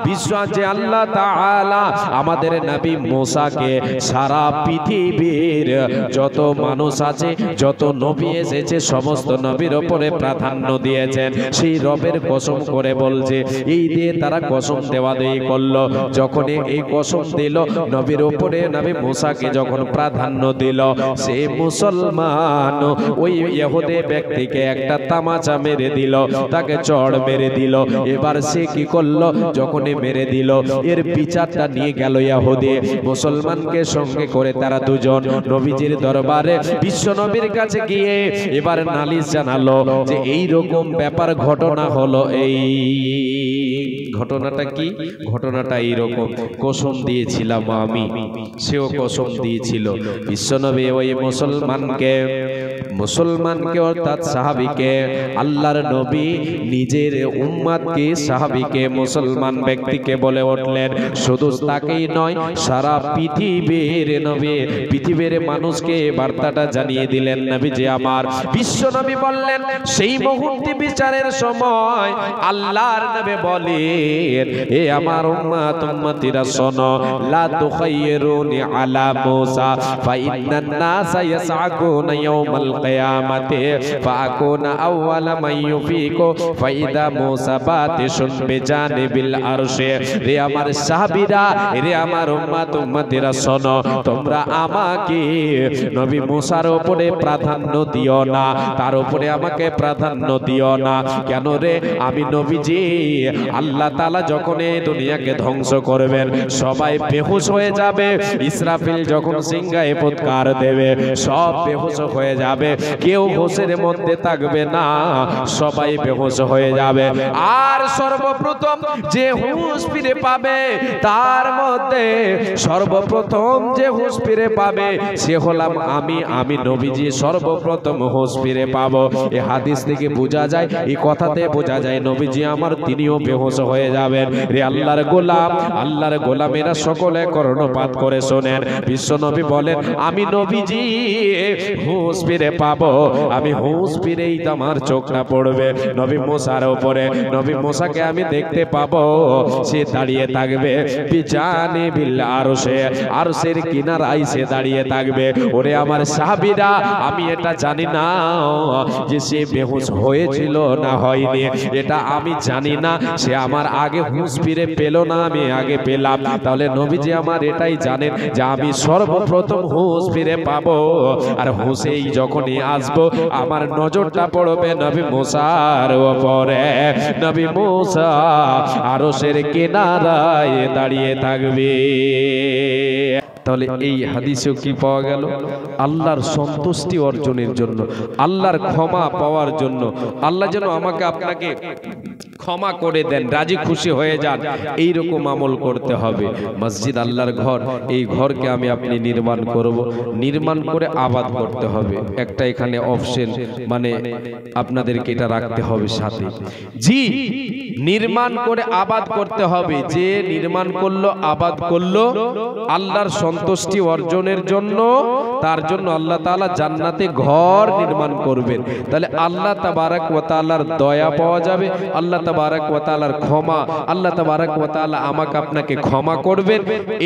বিশ্বাস, যে আল্লাহ তাআলা আমাদের নবী মুসাকে সারা পৃথিবীর যত মানুষ আছে, যত নবী এসেছে, সমস্ত নবীর উপরে প্রাধান্য দিয়েছেন, সেই রবের কসম করে বলছে। এই দিয়ে তারা কসম দেওয়া দেই করলো। যখন এই কসম দিল নবীর উপরে, নবী মুসাকে যখন প্রাধান্য দিল, সে মুসলমান ওই ইহুদি ব্যক্তিকে একটা তামাচা মেরে দিল, তাকে চড় মেরে দিল। এবার সে কি করলো, যখনই মেরে দিল, এর বিচারটা নিয়ে গেল ইহুদি মুসলমানকে সঙ্গে করে, তারা দুজন নবীজির দরবারে বিশ্ব নবীর কাছে গিয়ে এবার নালিশ জানালো যে এই রকম ব্যাপার ঘটনা হলো। এই ঘটনাটা কি? ঘটনাটা এইরকম, কসম দিয়েছিলাম আমি, সেও কসম দিয়েছিল। বিশ্বনবী ওই মুসলমানকে অর্থাৎ সাহাবীকে, আল্লাহর নবী নিজের উম্মতকে, সাহাবীকে, মুসলমান ব্যক্তিকে বলে উঠলেন, শুধু তাকেই নয়, সারা পৃথিবীর নবী, পৃথিবীর মানুষকে বার্তাটা জানিয়ে দিলেন নবী যে আমার। বিশ্বনবী বললেন, সেই মুহূর্তে বিচারের সময় আল্লাহর নবী বলেন, এ আমার উম্মত উম্মতিরা শোনো, লা তুখাইরুনি আলা মুসা ফাইন্নান নাসা ইয়াসআকুনা ইয়াউমাল কিয়ামাতি ফাকুনা আউওয়ালা মান ইউফিকু ফাইদা মুসা বাতিশুন বিজানিবিল আরশে। রে আমার সাহাবীরা, রে আমার উম্মত উম্মতিরা শোনো, তোমরা আমাকে নবী মুসার উপরে প্রাধান্য দিও না, তার উপরে আমাকে প্রাধান্য দিও না। কেন রে? আমি নবীজি, আল্লাহ তাআলা যখন এই দুনিয়াকে ধ্বংস করবেন, সবাই বেহুশ হয়ে যাবে। ইসরাফিল যখন সিংহায় ফুৎকার দেবে, সব বেহুশ হয়ে যাবে, কেউ হুঁশের মধ্যে থাকবে না, সবাই বেহুশ হয়ে যাবে। আর সর্বপ্রথম যে হুঁশ ফিরে পাবে, তার মধ্যে সর্বপ্রথম যে হুঁশ ফিরে পাবে সে হলাম আমি নবীজি সর্বপ্রথম হুঁশ ফিরে পাবো। এই হাদিস থেকে বোঝা যায়, এই কথাতে বোঝা যায় নবীজি আমার, তিনিও বেহুশ হয়ে যাবেন। রে আল্লাহর গোলামেরা সকলে কর্ণপাত করে শোনেন। বিশ্ব নবী বলেন, আমি নবীজি হুঁশ ফিরে পাবো, আমি হুঁশ ফিরেই তো আমার চোখটা পড়বে নবী মুসার উপরে, নবী মুসাকে আমি দেখতে পাবো, সে দাঁড়িয়ে থাকবে বিজানিবিল আরশে, আরশের কিনারায় সে দাঁড়িয়ে থাকবে। ওরে আমার সাহাবীরা, আমি এটা জানি না যে সে বেহুশ হয়েছিল না হয়নি, এটা আমি জানি না, সে আমার আগে হুঁশ ফিরে পেল না, আমি আগে পেলাম। তাহলে নবীজি আমার এটাই জানেন যে আমি সর্বপ্রথম হুঁশ ফিরে পাবো, আর হুঁশেই যখনই আসবো আমার নজরটা পড়বে নবী মুসার উপরে। নবী মুসা আরশের কিনারায় দাঁড়িয়ে থাকবে। তাহলে এই হাদিসেও কি পাওয়া গেল? আল্লাহর সন্তুষ্টি অর্জনের জন্য, আল্লাহর ক্ষমা পাওয়ার জন্য, আল্লাহ যেন আমাকে আপনাকে ক্ষমা করে দেন, রাজি খুশি হয়ে যান, এই রকম আমল করতে হবে। মসজিদ আল্লাহর ঘর, এই ঘরকে আমি আপনি নির্মাণ করব, নির্মাণ করে আবাদ করতে হবে। একটা এখানে অপশন মানে আপনাদেরকে এটা রাখতে হবে সাথে, জি নির্মাণ করে আবাদ করতে হবে। যে নির্মাণ করলো, আবাদ করলো আল্লাহর সন্তুষ্টি অর্জনের জন্য, তার জন্য আল্লাহ তাআলা জান্নাতে ঘর নির্মাণ করবেন। তাহলে আল্লাহ তাবারক ওয়া তাআলার দয়া পাওয়া যাবে, আল্লাহ তাবারক ওয়া তাআলার ক্ষমা, আল্লাহ তাবারক ওয়া তাআলা আমাকে আপনাকে ক্ষমা করবেন।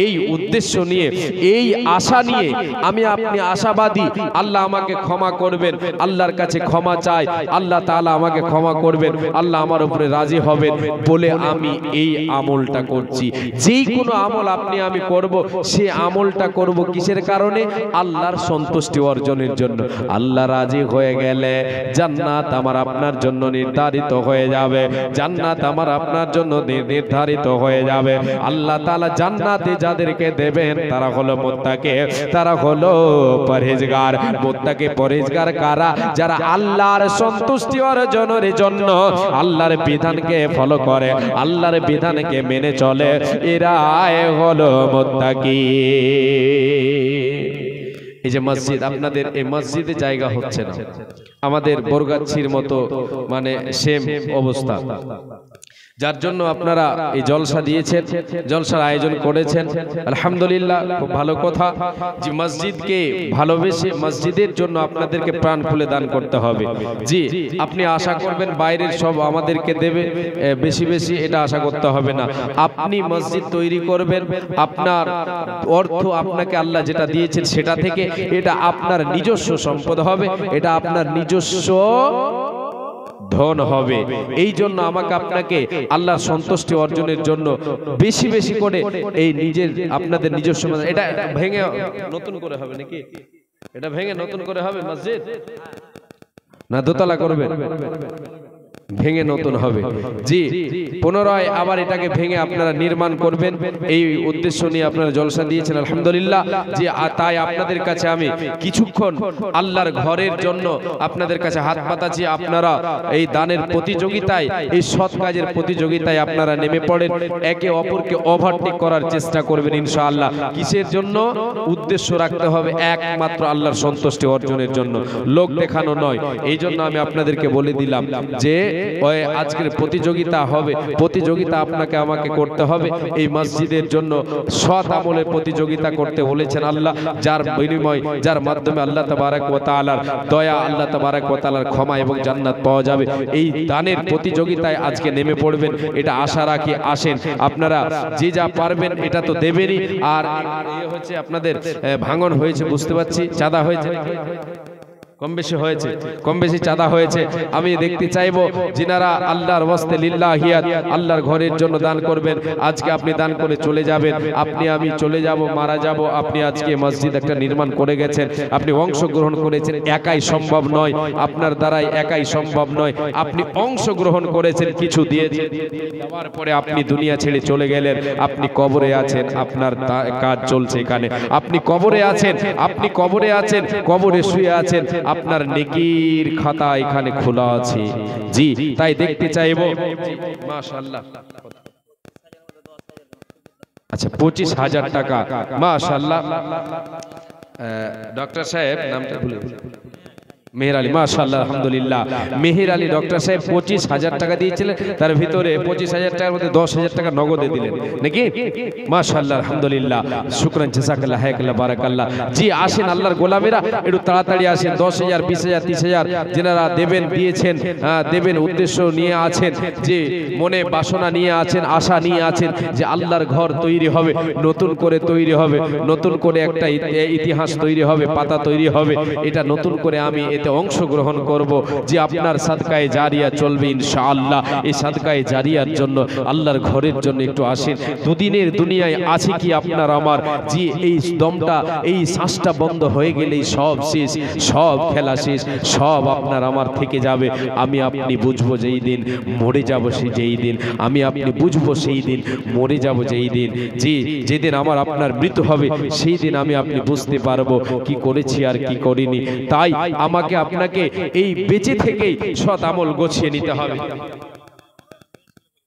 এই উদ্দেশ্য নিয়ে, এই আশা নিয়ে আমি আপনি আশাবাদী, আল্লাহ আমাকে ক্ষমা করবেন, আল্লাহর কাছে ক্ষমা চাই, আল্লাহ তাআলা আমাকে ক্ষমা করবেন, আল্লাহ আমার উপরে রাজি হবেন বলে আমি এই আমলটা করছি। যেই কোনো আমল আপনি আমি করব, সে আমলটা করব কিসের কারণে? আল্লাহর সন্তুষ্টি অর্জনের জন্য। আল্লাহ রাজি হয়ে গেলে জান্নাত আমার আপনার জন্য নির্ধারিত হয়ে যাবে, জান্নাত আমার আপনার জন্য নির্ধারিত হয়ে যাবে। আল্লাহ তাআলা জান্নাতে যাদেরকে দেবেন তারা হলো মুত্তাকি, তারা হলো পরহেজগার। মুত্তাকি পরহেজগার কারা? যারা আল্লাহর সন্তুষ্টি অর্জনের জন্য আল্লাহর বিধানকে ফলো করে, আল্লাহর বিধানকে মেনে চলে, এরাই হলো মুত্তাকি। এই যে মসজিদ, আপনাদের এই মসজিদে জায়গা হচ্ছে না, আমাদের বরগাছির মতো মানে সেম অবস্থা, যার জন্য আপনারা এই জলসা দিয়েছেন, জলসার আয়োজন করেছেন, আলহামদুলিল্লাহ, খুব ভালো কথা। যে মসজিদকে ভালোবেসে মসজিদের জন্য আপনাদেরকে প্রাণ খুলে দান করতে হবে। জি আপনি আশা করবেন বাইরের সব আমাদেরকে দেবে বেশি বেশি, এটা আশা করতে হবে না। আপনি মসজিদ তৈরি করবেন, আপনার অর্থ আপনাকে আল্লাহ যেটা দিয়েছেন সেটা থেকে, এটা আপনার নিজস্ব সম্পদ হবে, এটা আপনার নিজস্ব ধন হবে। এই জন্য আমাকে আপনাকে আল্লাহর সন্তুষ্টি অর্জনের জন্য বেশি বেশি করে এই নিজের আপনাদের নিজস্ব, এটা ভেঙে নতুন করে হবে নাকি? এটা ভেঙে নতুন করে হবে মসজিদ না দোতলা করবেন? ভেঙে নতুন হবে। জি পুনরায় আবার এটাকে ভেঙে আপনারা নির্মাণ করবেন, এই উদ্দেশ্য নিয়ে আপনারা জলসা দিয়েছেন, আলহামদুলিল্লাহ। যে তাই আপনাদের কাছে আমি কিছুক্ষণ আল্লাহর ঘরের জন্য আপনাদের কাছে হাত পাতাচ্ছি। আপনারা এই দানের প্রতিযোগিতায়, এই সৎ কাজের প্রতিযোগিতায় আপনারা নেমে পড়েন, একে অপরকে ওভারটেক করার চেষ্টা করবেন ইনশাআল্লাহ। কিসের জন্য? উদ্দেশ্য রাখতে হবে একমাত্র আল্লাহর সন্তুষ্টি অর্জনের জন্য, লোক দেখানো নয়। এই জন্য আমি আপনাদেরকে বলে দিলাম যে আজকের প্রতিযোগিতা হবে, প্রতিযোগিতা আপনাকে আমাকে করতে হবে এই মসজিদের জন্য। সৎ আমলের প্রতিযোগিতা করতে বলেছেন আল্লাহ, যার বিনিময়, যার মাধ্যমে আল্লাহ তাবারক ওয়া তাআলার দয়া, আল্লাহ তাবারক ওয়া তাআলার ক্ষমা এবং জান্নাত পাওয়া যাবে। এই দানের প্রতিযোগিতায় আজকে নেমে পড়বেন, এটা আশা রাখি। আসেন আপনারা যে যা পারবেন এটা তো দেবেনই। আর হচ্ছে আপনাদের ভাঙন হয়েছে বুঝতে পারছি, চাঁদা হয়েছে, কম বেশি হয়েছে, কম বেশি চাঁদা হয়েছে। আমি দেখতে চাইবো যিনারা আল্লাহর ওয়াস্তে লিল্লাহিয়াত আল্লাহর ঘরের জন্য দান করবেন, আজকে আপনি দান করে চলে যাবেন, আপনি আমি চলে যাব, মারা যাব। আপনি আজকে মসজিদ একটা নির্মাণ করে গেছেন, আপনি অংশগ্রহণ করেছেন, একাই সম্ভব নয়, আপনার দ্বারাই একাই সম্ভব নয়। আপনি অংশগ্রহণ করেছেন, কিছু দিয়েছেন, দেওয়ার পরে আপনি দুনিয়া ছেড়ে চলে গেলেন, আপনি কবরে আছেন, আপনার কাজ চলছে এখানে, আপনি কবরে আছেন, আপনি কবরে আছেন, কবরে শুয়ে আছেন, আপনার নেকির খাতা এখানে খোলা আছে। জি তাই দেখতে চাইবো। মাশাআল্লাহ, আচ্ছা 25,000 টাকা, মাশাআল্লাহ। ডক্টর সাহেব নামটা ভুলে, মেহের আলী, মাশাআল্লাহ, আলহামদুলিল্লাহ। মেহের আলী ডক্টর সাহেব 25,000 টাকা দিয়েছিলেন, তার ভিতরে 25,000 টাকার মধ্যে 10,000 টাকা নগদে দিলেন নাকি? মাশাআল্লাহ, আলহামদুলিল্লাহ, শুকরান, জাযাকাল্লাহ, হায়াকাল্লাহ, বারাকাল্লাহ। জি আসেন আল্লাহর গোলামেরা, একটু তাড়াতাড়ি আসেন। 10,000, 20,000, 30,000 যারা দেবেন, দিয়েছেন, দেবেন উদ্দেশ্য নিয়ে আছেন, যে মনে বাসনা নিয়ে আছেন, আশা নিয়ে আছেন যে আল্লাহর ঘর তৈরি হবে, নতুন করে তৈরি হবে, নতুন করে একটা ইতিহাস তৈরি হবে, পাতা তৈরি হবে, এটা নতুন করে আমি এতে অংশগ্রহণ করব, যে আপনার সাদকায়ে জারিয়া চলবে ইনশাআল্লাহ। এই সাদকায়ে জারিয়ার জন্য আল্লাহর ঘরের জন্য একটু আসেন। দুদিনের দুনিয়ায় আছে কি আপনার আমার, যে এই দমটা এই শ্বাসটা বন্ধ হয়ে গেলেই সব শেষ, সব খেলা শেষ, সব আপনার আমার থেকে যাবে। আমি আপনি বুঝবো যেই দিন মরে যাব, যেই দিন আমি আপনি বুঝবো সেই দিন মরে যাব, যেই দিন যেদিন আমার আপনার মৃত্যু হবে, সেই দিন আমি আপনি বুঝতে পারবো কি করেছি আর কি করিনি। তাই আমাকে আপনাকে এই বেঁচে থেকেই সৎ আমল গোছিয়ে নিতে হবে।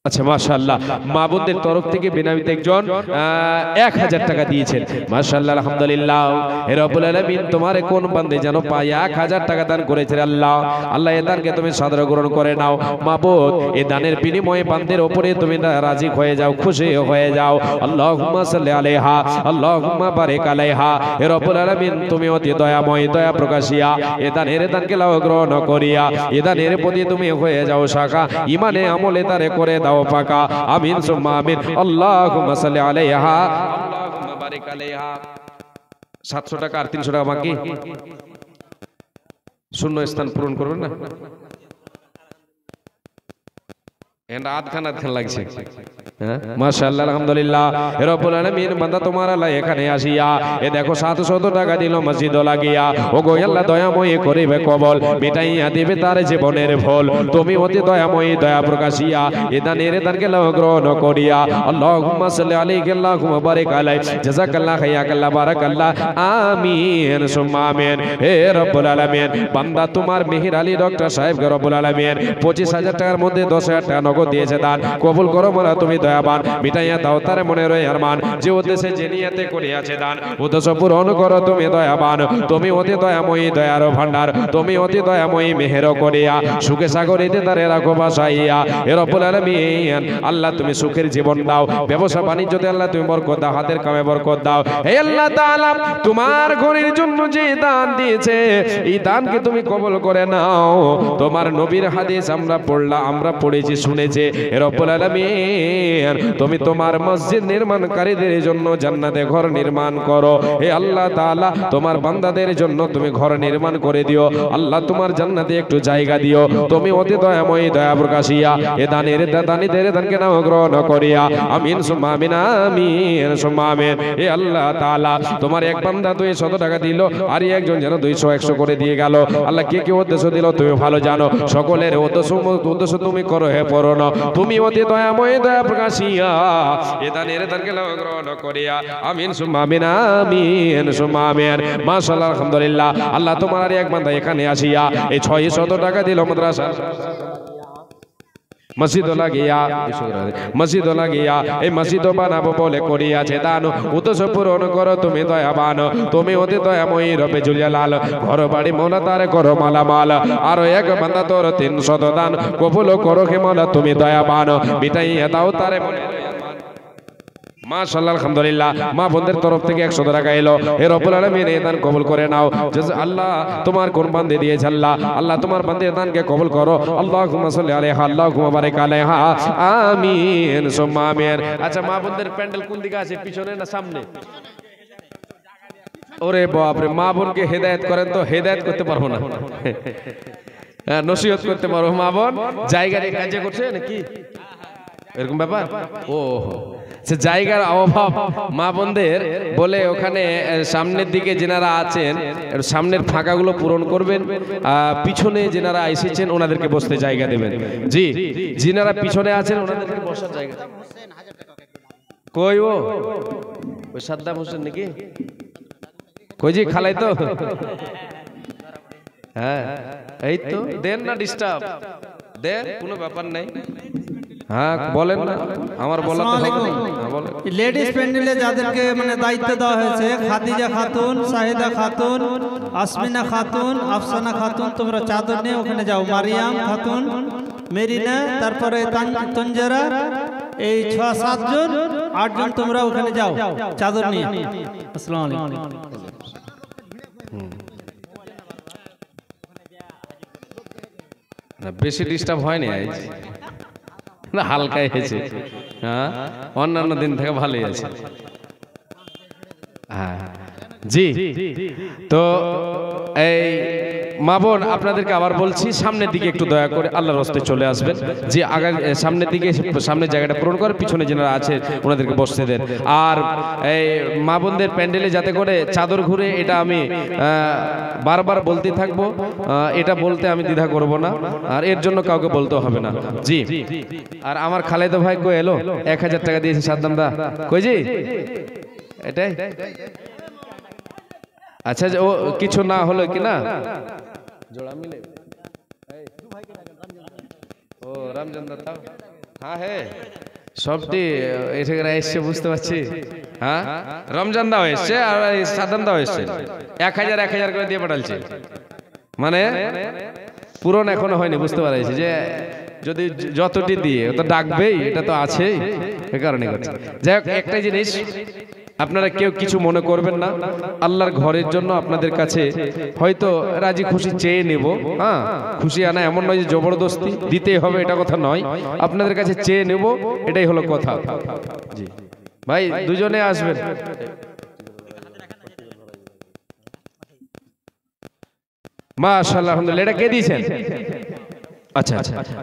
আচ্ছা মাশাআল্লাহ, মা বোনদের তরফ থেকে বেনামিতে একজন 1000 টাকা দিয়েছেন। মাশাআল্লাহ, আলহামদুলিল্লাহ। হে রব্বুল আলামিন, তোমার কোন বান্দে যেন পায় 1000 টাকা দান করেছে আল্লাহ। আল্লাহ এই দানকে তুমি সাদরে গ্রহণ করে নাও মাবুদ। এই দানের বিনিময়ে বান্দের উপরে তুমি রাজি হয়ে যাও, খুশি হয়ে যাও। আল্লাহুম্মা সাল্লি আলাইহা, আল্লাহুম্মা বারিক আলাইহা। হে রব্বুল আলামিন, তুমি অতি দয়াময়, দয়া প্রকাশিয়া এই দানকে লাও গ্রহণ করিয়া এই দানের প্রতি তুমি হয়ে যাও শাখা, ইমানে আমলে তারে করে দাও পাকা। আমিন সুম্মা আমিন। আল্লাহুম্মা সাল্লি আলাইহা, আল্লাহুম্মা বারিক আলাইহা। 700 টাকা আর 300 টাকা বাকি, শূন্য স্থান পূরণ করবেন না? এন্ড আধখান লাগছে। মাশাআল্লাহ, আলহামদুলিল্লাহ। হে রব্বুল আলামিন, বান্দা তোমার আল্লাহ এখানে আসিয়া এ দেখো 700 টাকা দিল মসজিদ লাগিয়া। ও গো আল্লাহ, দয়াময় করিবে কবল, মিটাইয়া দিবে তার জীবনের ভুল। তুমি অতি দয়াময়, দয়া প্রকাশিয়া এ দানকে লাও গ্রহণ করিয়া। আল্লাহুম্মা সাল্লি আলাইহি, আল্লাহুম্মা বারিক আলাইহি, জাযাকাল্লাহ খাইয়াকাল্লাহ, বারাকাল্লাহ। আমিন সুম্মা আমিন। হে রব্বুল আলামিন, বান্দা তোমার মেহের আলী ডক্টর সাহেব কে রব্বুল আলামিন 25,000 টাকার মধ্যে 10,000 টাকা নগদ দিয়েছে দান। কবুল করো মোরা, তুমি দয়াবান, মিটাইয়া দাও তার মনে রয়ে আরমান। যে উদ্দেশ্যে যে নিয়তে করিয়াছে দান, উদ্দেশ্য পূরণ করো তুমি দয়াবান। তুমি অতি দয়াময়ী, দয়ার ভান্ডার, তুমি অতি দয়াময়ী, মেহের করিয়া সুখে সাগরিতে তারে রাখো বাসাইয়া। হে রব্বুল আলামিন, আল্লাহ তুমি সুখের জীবন দাও, ব্যবসা বাণিজ্যতে আল্লাহ তুমি বরকত দাও, হাতের কামে বরকত দাও। হে আল্লাহ তাআলা, তোমার ঘরের জন্য যে দান দিয়েছে এই দানকে তুমি কবুল করে নাও। তোমার নবীর হাদিস আমরা পড়লাম, আমরা পড়েছি, শুনেছি। হে রব্বুল আলামিন, তুমি তোমার মসজিদ নির্মাণকারীদের জন্য জান্নাতে ঘর নির্মাণ করো। হে আল্লাহ তাআলা, তোমার বান্দাদের জন্য তুমি ঘর নির্মাণ করে দিও। আল্লাহ তোমার জান্নাতে একটু জায়গা দিও। তুমি অতি দয়াময়ী, দয়া প্রকাশিয়া এ দানীদের দানকে নাও গ্রহণ করিয়া। আমিন সুম্মা আমিন, আমিন সুম্মা আমিন। হে আল্লাহ তাআলা, তোমার এক বান্দা 200 টাকা দিল, আর একজন যেন 200-100 করে দিয়ে গেল। আল্লাহ কে কি উদ্দেশ্য দিল তুমি ভালো জানো। সকলের উদ্দেশ্য তুমি করো হে পূরণ। তুমি অতি দয়াময়, দয়া প্রকাশিয়া এ দানকে লাও গ্রহণ করিয়া। আমিন সুম্মা আমিন, আমিন সুম্মা আমিন। মাশাআল্লাহ, আলহামদুলিল্লাহ। আল্লাহ তোমার আর এক বান্দা এখানে আসিয়া এই 600 টাকা দিল মাদ্রাসা মসজিদ লাগিয়া এই মসজিদ বানাবো বলে করিয়াছে দান। উদ্দেশ্য পূরণ করো তুমি দয়াবান, তুমি অতি দয়াময়ী রবে জুলিয়ালাল। ঘর বাড়ি মৌলা তার করো মালামাল, আরো এক বান্দা তোর 300 দান কবুল করো হে মৌলা তুমি দয়াবান, মিটাইয়া দাও তারে মনে। মাশাআল্লাহ, আলহামদুলিল্লাহ। মা বোনদের তরফ থেকে 100 টাকা এলো। হে রব্বুল আলামিন, এই দান কবুল করে নাও। আল্লাহ তোমার কোন বান্দে দিয়েছে আল্লাহ, আল্লাহ তোমার বান্দের দানকে কবুল করো। আল্লাহুম্মা সাল্লি আলাইহা, আল্লাহুম্মা বারিক আলাইহা। আমিন সুম্মা আমিন। আচ্ছা, মা বোনদের প্যান্ডেল কোন দিকে আছে, পিছনে না সামনে? ওরে বাপ রে, মা বোনকে হেদায়েত করেন তো হেদায়েত করতে পারবো না, নসিহত করতে পারবো। মা বোন জায়গা রেখে কাজ করছে নাকি এরকম ব্যাপার? ও সে জায়গার অভাব মা বোনদের বলে ওখানে সামনের দিকে যেনারা আছেন সামনের ফাঁকাগুলো পূরণ করবেন, পিছনে যেনারা এসেছেন ওনাদেরকে বসতে জায়গা দেবেন। জি, যেনারা পিছনে আছেন ওনাদেরকে বসার জায়গা। কই ও ওই সাদ্দাম হোসেন নাকি? কই জি খালাই তো? হ্যাঁ এই তো, দেন না ডিস্টার্ব দেন, কোনো ব্যাপার নাই। হ্যাঁ বলেন না, আমার বলা তো হবে। লেডিস প্যান্ডেলে যাদেরকে মানে দায়িত্ব দেওয়া হয়েছে, খাদিজা খাতুন, শাহিদা খাতুন, আসমিনা খাতুন, আফসানা খাতুন, তোমরা চাদর নিয়ে ওখানে যাও। মারিয়াম খাতুন, মেরিনা, তারপরে তঞ্জেরা, এই 6-7 জন 8 জন তোমরা ওখানে যাও চাদর নিয়ে। আসসালামু আলাইকুম। বেশি ডিস্টার্ব হয়নি আজ না, হালকাই হয়েছে। হ্যাঁ, অন্যান্য দিন থেকে ভালোই আছে। হ্যাঁ জি, তো এই মা বোন আপনাদেরকে আবার বলছি, সামনের দিকে একটু দয়া করে আল্লাহর রাস্তায় চলে আসবেন। যে আগে সামনের দিকে, সামনের জায়গাটা পূরণ করে, পিছনে যারা আছে ওনাদেরকে বসতে দেন। আর এই মা বোনদের প্যান্ডেলে যাতে করে চাদর ঘুরে, এটা আমি বারবার বলতে থাকবো। এটা বলতে আমি দ্বিধা করব না, আর এর জন্য কাউকে বলতে হবে না। জি। আর আমার খালেদা ভাই কই এলো? 1000 টাকা দিয়েছে সাদ্দাম দা, কই জি? এটাই আচ্ছা, ও কিছু না হলো কি না জোড়া মিলে। ও রামজান দা, হ্যাঁ হ্যাঁ সবটি এসে বুঝতে পারছি। হ্যাঁ রমজান দাও এসছে আর সাদ্দাম দাও এসছে, 1000 করে দিয়ে পাঠালছে। মানে পূরণ এখনো হয়নি, বুঝতে পারছি যে যদি যতটি দিয়ে তো ডাকবেই, এটা তো আছেই, এ কারণে করছে। যাই হোক, একটাই জিনিস আপনারা কেউ কিছু মনে করবেন না। আল্লাহর ঘরের জন্য আপনাদের কাছে হয়তো রাজি খুশি চেয়ে নেব, হ্যাঁ খুশি আনা এমন নয় যে জবরদস্তি দিতেই হবে, এটা কথা নয়। আপনাদের কাছে চেয়ে নেব, এটাই হলো কথা। জি ভাই, দুজনে আসবেন। মাশাআল্লাহ, আলহামদুলিল্লাহ। এটা কে দিয়েছেন? আচ্ছা আচ্ছা আচ্ছা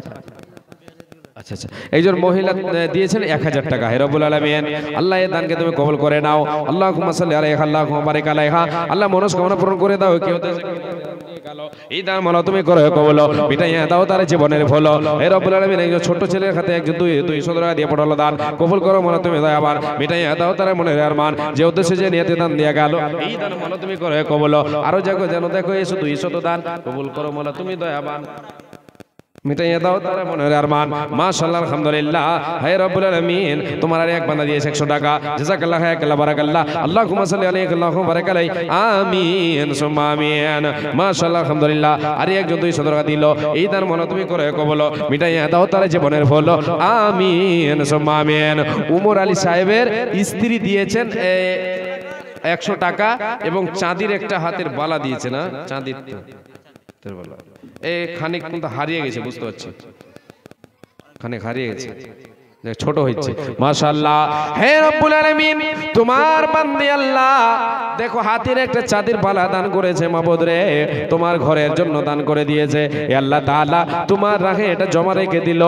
আচ্ছা, একজন মহিলা দিয়েছেন 1000 টাকা। হে রব্বুল আলামিন, আল্লাহ এই দানকে তুমি কবুল করে নাও। আল্লাহুম্মা সাল্লি আলাইহা, আল্লাহুম্মা বারিক আলাইহা। আল্লাহ মনস্কামনা পূরণ করে দাও। কেউ এই দান মালা তুমি করো কবুল, মিটাইয়া দাও তার জীবনের ভুল। হে রব্বুল আলামিন, একজন ছোট ছেলের হাতে একজন 200 টাকা দিয়ে পাঠালো দান, কবুল করো মালা তুমি দয়াবান, মিটাইয়া দাও তার মনের আরমান। যে উদ্দেশ্যে যে নিয়তে দান দিয়া গেল, এই দান মালা তুমি করো কবুল। আরো জাগো যেন দেখো এসো 200 দান, কবুল করো মালা তুমি দয়াবান, মিটাইয়া দাও তার মনের আরমান। মাশাআল্লাহ, আলহামদুলিল্লাহ। হে রব্বুল আলামিন, তোমার আর এক বান্দা দিয়েছে 100 টাকা। জাযাকাল্লাহ খায়রাল্লাহ, বারাকাল্লাহ। আল্লাহুম্মা সাল্লি আলাইহি, আল্লাহুম্মা বারিক আলাইহি, আমিন সুম্মা আমিন। মাশাআল্লাহ, আলহামদুলিল্লাহ। আর একজন 200 টাকা দিল, এই দান মনে তুমি করে কবুল, মিটাইয়া দাও তার জীবনের ভুল, আমিন সুম্মা আমিন। উমর আলী সাহেবের স্ত্রী দিয়েছেন 100 টাকা এবং চাঁদির একটা হাতের বালা দিয়েছে, না চাঁদির বালা। খানিক কিন্তু হারিয়ে গেছে, বুঝতে পারছি, খানিক হারিয়ে গেছে, ছোট হচ্ছে। মাশাআল্লাহ। হে রব্বুল আলামিন, তোমার বান্দী আল্লাহ দেখো হাতের একটা চাঁদের বালা দান করেছে। মাবুদ রে, তোমার ঘরের জন্য দান করে দিয়েছে। এ আল্লাহ তাআলা, তোমার রাখে এটা জমা রেখে দিল।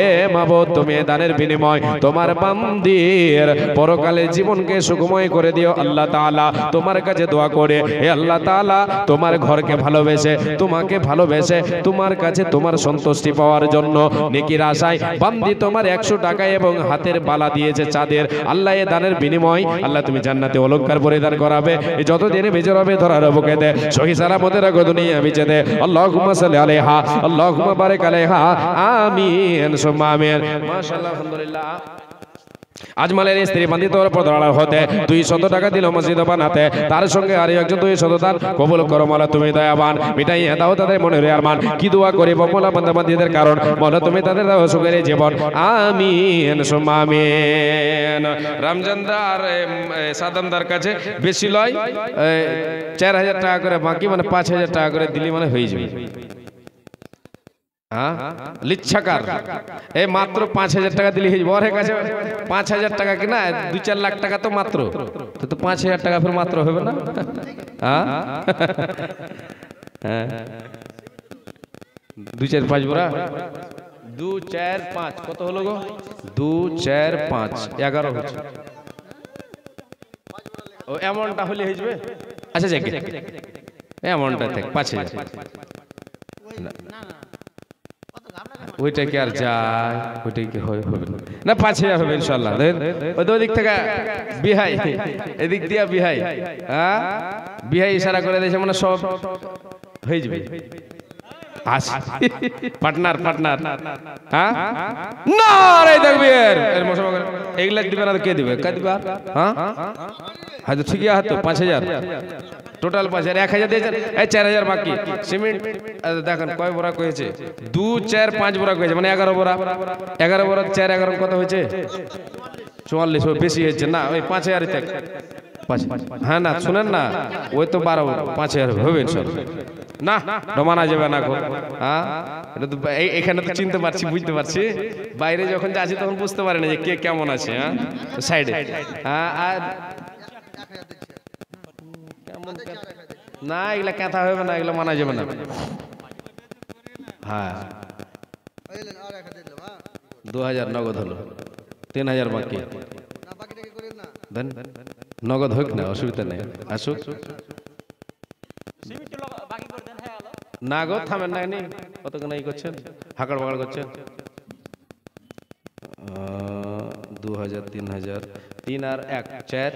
এ মাবুদ, তুমি এই দানের বিনিময় তোমার বান্দির পরকালের জীবনকে সুখময় করে দিও। আল্লাহ তাআলা তোমার কাছে দোয়া করে, হে আল্লাহ তাআলা, তোমার ঘরকে ভালোবেসে, তোমাকে ভালোবেসে, তোমার কাছে তোমার সন্তুষ্টি পাওয়ার জন্য নেকির আশায় বান্দি তোমার 100 টাকা এবং হাতের বালা দিয়েছে চাঁদের। আল্লাহ এ দানের বিনিময় আল্লাহ তুমি জান্নাতে অলংকার পরিধান করাবে। যতদিন বেঁচে রবে ধরার বুকে দে, সহি সালামতে রাখো দুনিয়া বেঁচে দে। আল্লাহুম্মা সাল্লি আলাইহা, আল্লাহুম্মা বারিক আলাইহা, আমিন সুম্মা আমিন। মাশাআল্লাহ, আলহামদুলিল্লাহ। আজমালের স্ত্রী বান্দি তোর পদরাড়া হতে 200 টাকা দিল মসজিদ বানাতে, তার সঙ্গে আর একজন 200 দান কবুল করো মালা তুমি দয়াবান, মিটাইয়া দাও তাদের মনের আরমান। কি দোয়া করি মোলা বান্দাবান্দিদের কারণ, মালা তুমি তাদের দাও সুখের জীবন, আমিন সুম্মা আমিন। রামজানদার সাদামদার কাছে বেশি লয় 4000 টাকা করে বাকি, মানে 5000 টাকা করে দিলি মানে হয়ে যাবে। লিচ্ছাকার এই মাত্র 5000 টাকা দিলে হয়ে যাবে। ওর কাছে 5000 টাকা কিনা 2-4 লাখ টাকা তো মাত্র, তো 5000 টাকা ফের মাত্র হবে না? হ্যাঁ 2-4-5 বড়া 2-4-5 কত হলো গো? 2-4-5 11 হচ্ছে। ও এমনটা হলে হয়ে যাবে। আচ্ছা যাক, এমনটা থাক 5000। ওইটা কি আর যায়? ওইটা কি হবে না? 5000 হবে ইনশাআল্লাহ। ওই দিক থেকে বিহাই, এদিক দিয়া বিহাই, হ্যাঁ বিহাই ইশারা করে দিয়েছে, মানে সব হয়ে যাবে। পার্টনার হ্যাঁ না রে তাকবীর, এর মশা করে 1 লাখ দিবে না তো কে দিবে? কে দিবে? হ্যাঁ হয়তো ঠিকই আছে। 5000 টোটাল 5000, 1000 দিয়েছেন, এই 4000 বাকি। সিমেন্ট দেখেন কয় বড়া কয়েছে? 2-4-5 বড়া কয়েছে, মানে 11 বড়া। 11 বড়া 4-11 কত হয়েছে? 44। বেশি হয়েছে না, ওই 5000 থাক। হ্যাঁ না শুনেন না, ওই তো 5000 হবে ইনশাআল্লাহ। না ডমানা যাবে না গো। হ্যাঁ এটা তো এখানে তো চিনতে পারছি, বুঝতে পারছি, বাইরে যখন যাচ্ছি তখন বুঝতে পারি না যে কে কেমন আছে। হ্যাঁ সাইডে, হ্যাঁ আর না এগুলা কথা হবে না, এগুলো মানা যাবে না। হ্যাঁ 2000 নগদ হলো, 3000 বাকি দেন, নগদ হোক না, অসুবিধা নেই, আসুক না গো, থামেন না, কতক্ষণ এই করছেন, হাঁকড় বাকড় করছেন। 2000 3000 3 আর 1 4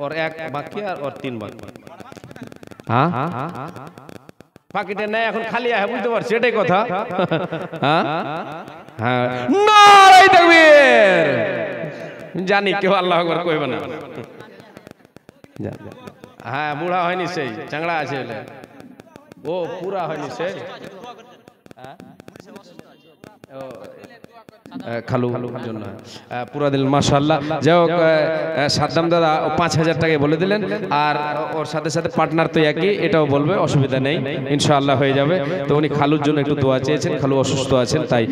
और 1 বাকি আর 3 বাকি। হ্যাঁ পাকিটে নেই এখন খালি আছে, বুঝতে পারছি, এটাই কথা। হ্যাঁ হ্যাঁ নারায়ে তাকবীর, জানি কেউ আল্লাহু আকবার কইবে না। হ্যাঁ বুড়া হয়নি, সেই চাংড়া আছে, ও পুরা হয়নি সেই খালু জন্য পুরা দিল মাশাআল্লাহ। যাই হোক সাদ্দাম দাদা 5000 টাকা বলে দিলেন, আর ওর সাথে সাথে পার্টনার তো একই, এটাও বলবে, অসুবিধা নেই, ইনশাআল্লাহ হয়ে যাবে। তো উনি খালুর জন্য একটু দোয়া চেয়েছেন, খালু অসুস্থ আছেন, তাই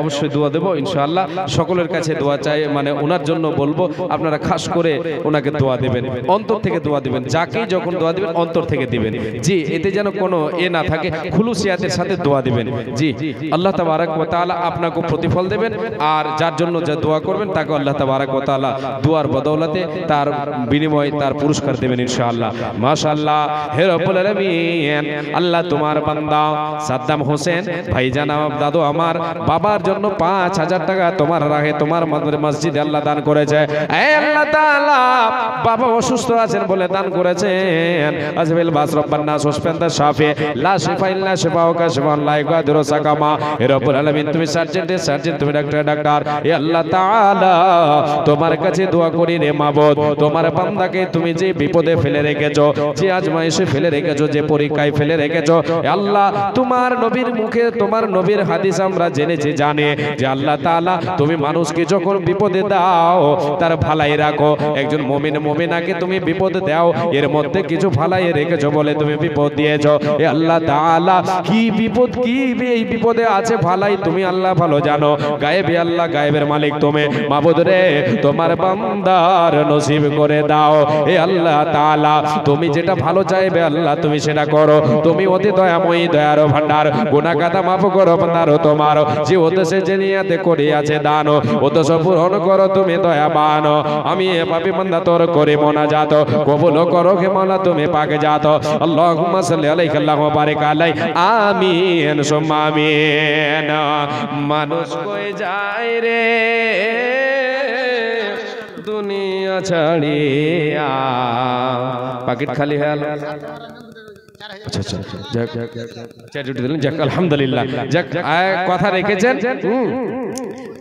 অবশ্যই দোয়া দেবো ইনশাআল্লাহ। সকলের কাছে দোয়া চাই, মানে ওনার জন্য বলবো, আপনারা খাস করে ওনাকে দোয়া দেবেন, অন্তর থেকে দোয়া দিবেন, যাকেই যখন দোয়া দিবেন অন্তর থেকে দিবেন জি, এতে যেন কোনো না থাকে, খুলুসিয়াতের সাথে দোয়া দিবেন জি। আল্লাহ তাবারক ওয়া তাআলা আপনাকে প্রতিফল দেবেন, আর যার জন্য যা দোয়া করবেন তাকে আল্লাহ তাবারক ওয়া তাআলা দোয়ার বদৌলতে তার বিনিময়ে তার পুরস্কার দেবেন ইনশাআল্লাহ। মাশাআল্লাহ। হে রব্বুল আলামিন, আল্লাহ তোমার বান্দা সাদ্দাম হোসেন ভাইজান দাদু আমার বাবার জন্য 5000 টাকা তোমার রাহে তোমার মসজিদে আল্লাহ দান করেছে। হে আল্লাহ তাআলা, বাবা অসুস্থ আছেন বলে দান করেছেন। আজবিল বাস রব্বানা সুসপেন্দা শাফি লা শিফা ইল্লা শিফাউকা শিফাউন লা ইয়াগাদিরু সাকামা। হে রব্বুল আলামিন, তুমি সার্জন, তুমি ডাক্তার, এ আল্লাহ তাআলা তোমার কাছে দোয়া করি রে মাবুদ, তোমার বান্দাকে তুমি যে বিপদে ফেলে রেখেছো, যে আজমাইশে ফেলে রেখেছো, যে পরীক্ষায় ফেলে রেখেছো, এ আল্লাহ তোমার নবীর মুখে, তোমার নবীর হাদিস আমরা জেনেছি, জানে যে আল্লাহ তাআলা তুমি মানুষকে যখন বিপদে দাও তার ভালাই রাখো। একজন মুমিন মুমিনাকে তুমি বিপদ দাও, এর মধ্যে কিছু ভালাই রেখেছো বলে তুমি বিপদ দিয়েছো। এ আল্লাহ তাআলা কি বিপদ, কি এই বিপদে আছে ভালাই তুমি আল্লাহ ভালো জানো। গায়েবে আল্লাহ, গায়েবের মালিক তুমি মাবুদ রে, তোমার বান্দার নসিব করে দাও। এ আল্লাহ তাআলা তুমি যেটা ভালো চাইবে আল্লাহ তুমি সেটা করো। তুমি অতি দয়াময়ী, দয়ার ভান্ডার, গুনাহ কাদা মাফ করো বান্দার তোমার, যে উদ্দেশ্যে যে নিয়াতে করিয়াছে দান, উদ্দেশ্য পূরণ করো তুমি দয়াবান। আমি এ পাপী বান্দা তোর করে মোনাজাত কবুল করো হে মাওলা তুমি পাকে জাত। আল্লাহুম্মা সাল্লি আলাইহি আল্লাহুম্মা বারিক আলাইহি, আমিন সুম্মা আমিন। মানুষ কই যায় রে দুনিয়া ছাড়িয়া, পাকেট খালি হয়ে গেল। আচ্ছা আচ্ছা, যাক যাক দিলেন, যাক আলহামদুলিল্লাহ, যাক কথা রেখেছেন।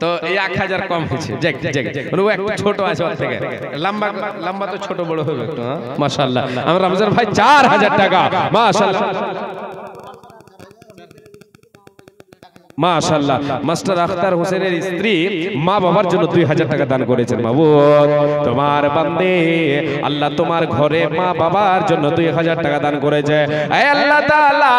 তো এই 1000 কম হয়েছে, যাক যাক, ও একটু ছোট আছে ওর থেকে, লম্বা লম্বা তো ছোট বড় হবে একটু। মাশাআল্লাহ, আমরা রমজান ভাই 4000 টাকা, মাশাআল্লাহ মাশাআল্লাহ। মাস্টার আখতার হোসেনের স্ত্রী মা বাবার জন্য 2000 টাকা দান করেছেন। মাবুদ তোমার বান্দে আল্লাহ তোমার ঘরে মা বাবার জন্য 2000 টাকা দান করেছে। হে আল্লাহ তাআলা,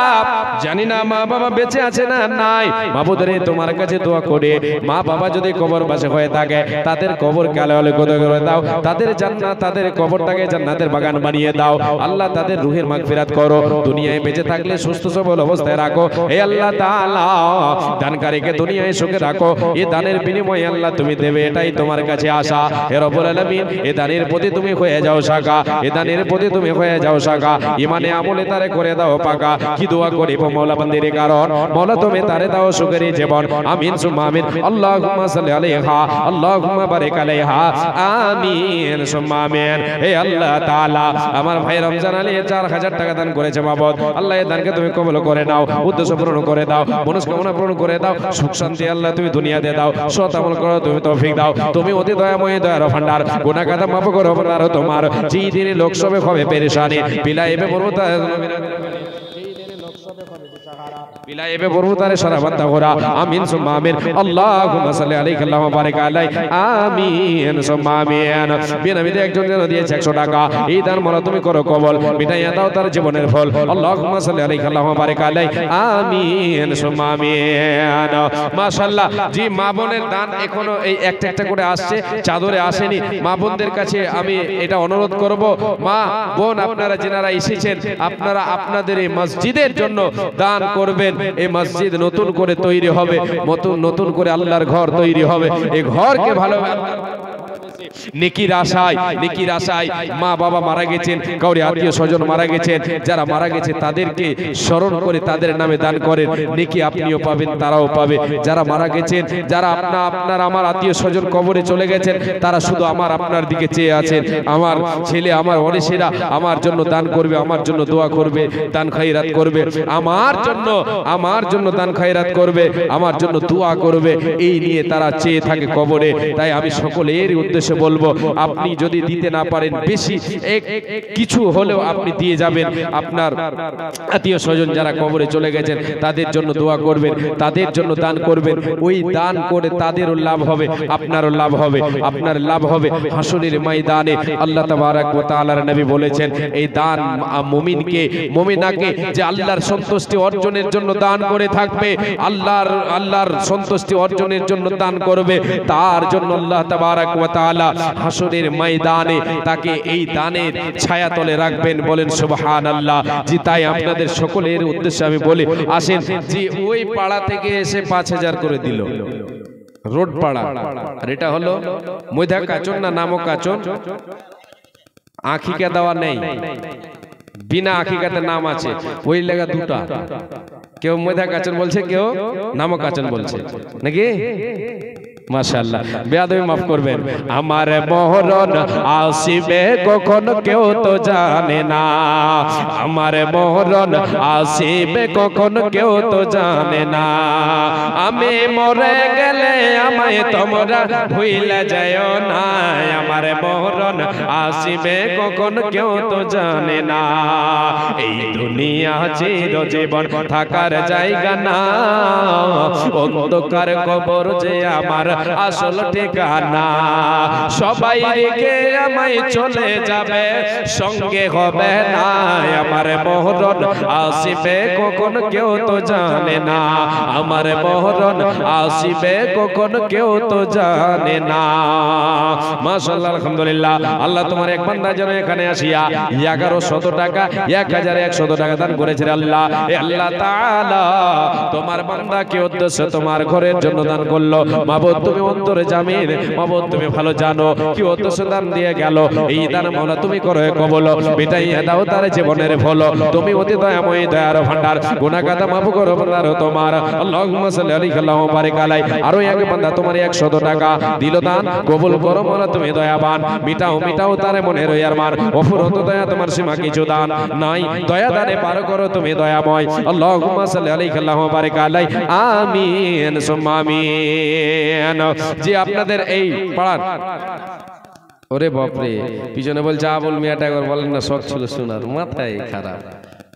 জানি না মা বাবা বেঁচে আছে না নাই, মাবুদ রে তোমার কাছে দোয়া করে মা বাবা যদি কবরবাসী হয়ে থাকে তাদের কবরকে আলোকিত করে দাও, তাদের জান্নাত, তাদের কবরটাকে জান্নাতের বাগান বানিয়ে দাও। আল্লাহ তাদের রূহের মাগফিরাত করো, দুনিয়ায় বেঁচে থাকলে সুস্থ সবল অবস্থায় রাখো। হে আল্লাহ তাআলা, দানকারীকে দুনিয়ায় সুখে রাখো, এই দানের বিনিময়ে আল্লাহ তুমি দেবে, এটাই তোমার কাছে আশা। হে রব্বুল আলামিন, এই দানের প্রতি তুমি হয়ে যাও সাকা, এই দানের প্রতি তুমি হয়ে যাও সাকা, ইমানে আমলে তারে করে দাও পাকা। কি দোয়া করিব মাওলা বান্দির কারণ, মাওলা তুমি তারে দাও সুখের জীবন। আমিন সুম্মা আমিন। আল্লাহুম্মা সাল্লি আলাইহা, আল্লাহুম্মা বারিক আলাইহা, আমিন সুম্মা আমিন। হে আল্লাহ তাআলা, আমার ভাই রমজান আলী 4000 টাকা দান করেছে মাবুদ, আল্লাহ এই দানকে তুমি কবুল করে নাও, উদ্দেশ্য পূরণ করে দাও, মনস্কামনা পূরণ করে দাও, সুখ শান্তি আল্লাহ তুমি দুনিয়াতে দাও, সৎ আমল করো তুমি তৌফিক দাও। তুমি অতি দয়াময়, দয়ার ভান্ডার, গুনাহ কাদা মাফ করো বান্দার তোমার। যেই দিনে লোক সবে হবে পেরেশানি, বিলাইবে মরমতা বিলাইবে পর্বতারে সারা বান্দা গোরা আমিন সুম্মা আমিন আল্লাহুম্মা সাল্লি আলাইহি আল্লাহুম্মা বারিক আলাইহি আমিন সুম্মা আমিন বিনাবিতে একজন যেন দিয়েছে 100 টাকা এই দান মোরা তুমি করো কবুল মিটাইয়া দাও তার জীবনের ফল আল্লাহুম্মা সাল্লি আলাইহি আল্লাহুম্মা বারিক আলাইহি আমিন সুম্মা আমিন মাশাআল্লাহ জি মা বোনের দান এখনো এই একটা একটা করে আসছে চাদরে আসেনি মা বোনদের কাছে আমি এটা অনুরোধ করব মা বোন আপনারা যারা এসেছেন আপনারা আপনাদের এই মসজিদের জন্য দান করবেন এই মসজিদ নতুন করে তৈরি হবে নতুন করে আল্লাহর ঘর তৈরি হবে এই ঘরকে ভালোভাবে নেকির আশায় মা বাবা মারা গেছেন কাউরি আত্মীয় স্বজন মারা গেছেন যারা মারা গেছে তাদেরকে স্মরণ করে তাদের নামে দান করেন নেকি আপনিও পাবেন তারাও পাবে যারা মারা গেছেন যারা আপনার আমার আত্মীয় স্বজন কবরে চলে গেছেন তারা শুধু আপনার দিকে চেয়ে আছেন আমার ছেলে আমার ওয়ারিসেরা আমার জন্য দান করবে আমার জন্য দোয়া করবে দান খায়রাত করবে আমার জন্য দান খায়রাত করবে আমার জন্য দোয়া করবে এই নিয়ে তারা চেয়ে থাকে কবরে তাই আমি সকলের উদ্দেশ্যে বলবো আপনি যদি দিতে না পারেন বেশি কিছু হলেও আপনি দিয়ে যাবেন আপনার আত্মীয় স্বজন যারা কবরে চলে গেছেন তাদের জন্য দোয়া করবেন তাদের জন্য দান করবেন ওই দান করে তাদেরও লাভ হবে আপনারও লাভ হবে আপনার লাভ হবে হাসরের ময়দানে আল্লাহ তাবারক ওয়া তাআলার নবী বলেছেন এই দান মুমিনাকে যে আল্লাহর সন্তুষ্টি অর্জনের জন্য দান করে থাকবে আল্লাহর সন্তুষ্টি অর্জনের জন্য দান করবে তার জন্য আল্লাহ তাবারক ওয়া তাআলা হাসরের ময়দানে তাকে এই দানের ছায়াতলে রাখবেন বলেন সুবহানাল্লাহ জি তাই আপনাদের সকলের উদ্দেশ্যে আমি বলি আসেন জি ওই পাড়া থেকে এসে 5000 করে দিল রোড পাড়া আর এটা হলো ময়দা কাচন না নামক কাচন আখিকা দেওয়া নেই বিনা আখিকাতে নাম আছে ওই লেগা দুটা কেউ ময়দা কাচন বলছে কেউ নামক কাচন বলছে নাকি মাশাআল্লাহ বেয়াদবি মাফ করবেন আমার মহরণ আসিবে কখন কেউ তো জানে না আমার মহরণ আসিবে কখন কেউ তো জানে না আমি মরে গেলে আমায় তোমরা ভুইলা যায়ও না আমার মহরণ আসিবে কখন কেউ তো জানে না এই দুনিয়া চিরজীবন থাকার জায়গা না অন্ধকার কবর যে আমার আসল ঠিকানা সবাই রেখে আমায় চলে যাবে সঙ্গে হবে না আমার মহরণ আসিবে কখন কেউ তো জানে না আমার মহরণ আসিবে কখন কেউ তো জানে না মাশাআল্লাহ আলহামদুলিল্লাহ আল্লাহ তোমার এক বান্দা যেন এখানে আসিয়া 1100 টাকা 1100 টাকা দান করেছে আল্লাহ আল্লাহ তাআলা তোমার বান্দা কি উদ্দেশ্য তোমার ঘরের জন্য দান করলো মাবুদ তুমি অন্তরে জামিন মাবুদ তুমি ভালো জানো কি উদ্দেশ্য দান দিয়ে গেল এই দান মাওলা তুমি করো কবুল মিটাইয়া দাও তার জীবনের ফল তুমি অতি দয়াময় দয়ার ভান্ডার গুনাহ কাদা মাফ করো বান্দার তোমার আল্লাহুম্মা সাল্লি আলাইহি আল্লাহুম্মা বারিক আলাইহি আরো এক বান্দা তোমার 100 টাকা দিল দান কবুল করো মাওলা তুমি দয়াবান মিটাও তার মনের আরমান অফুরন্ত দয়া তোমার সীমা কিছু দান নাই দয়া দানে পার করো তুমি দয়াময় আল্লাহুম্মা সাল্লি আলাইহি আল্লাহুম্মা বারিক আলাইহি আমিন সুম্মা আমিন জি আপনাদের এই পাড়ার ওরে বাপরে পিছনে বলছে আবুল মিয়াটা একবার বলেন না শখ ছিল শোনার মাথায় খারাপ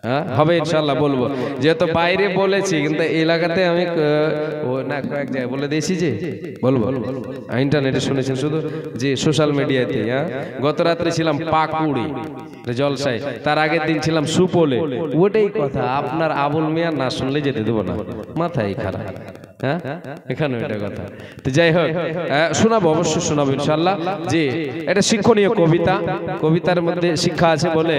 হ্যাঁ হবে ইনশাআল্লাহ বলবো যেহেতু বাইরে বলেছি কিন্তু এলাকাতে আমি না কয়েক জায়গায় বলে দিয়েছি যে বলবো ইন্টারনেটে শুনেছেন শুধু যে সোশ্যাল মিডিয়াতে হ্যাঁ গত রাত্রে ছিলাম পাকুড়ি জলসায় তার আগের দিন ছিলাম সুপোলে ওটাই কথা আপনার আবুল মিয়া না শুনলে যেতে দেবো না মাথায় খারাপ হ্যাঁ এখানে এটা কথা তো যাই হোক শোনাবো অবশ্যই শোনাবো ইনশাআল্লাহ যে এটা শিক্ষণীয় কবিতার মধ্যে শিক্ষা আছে বলে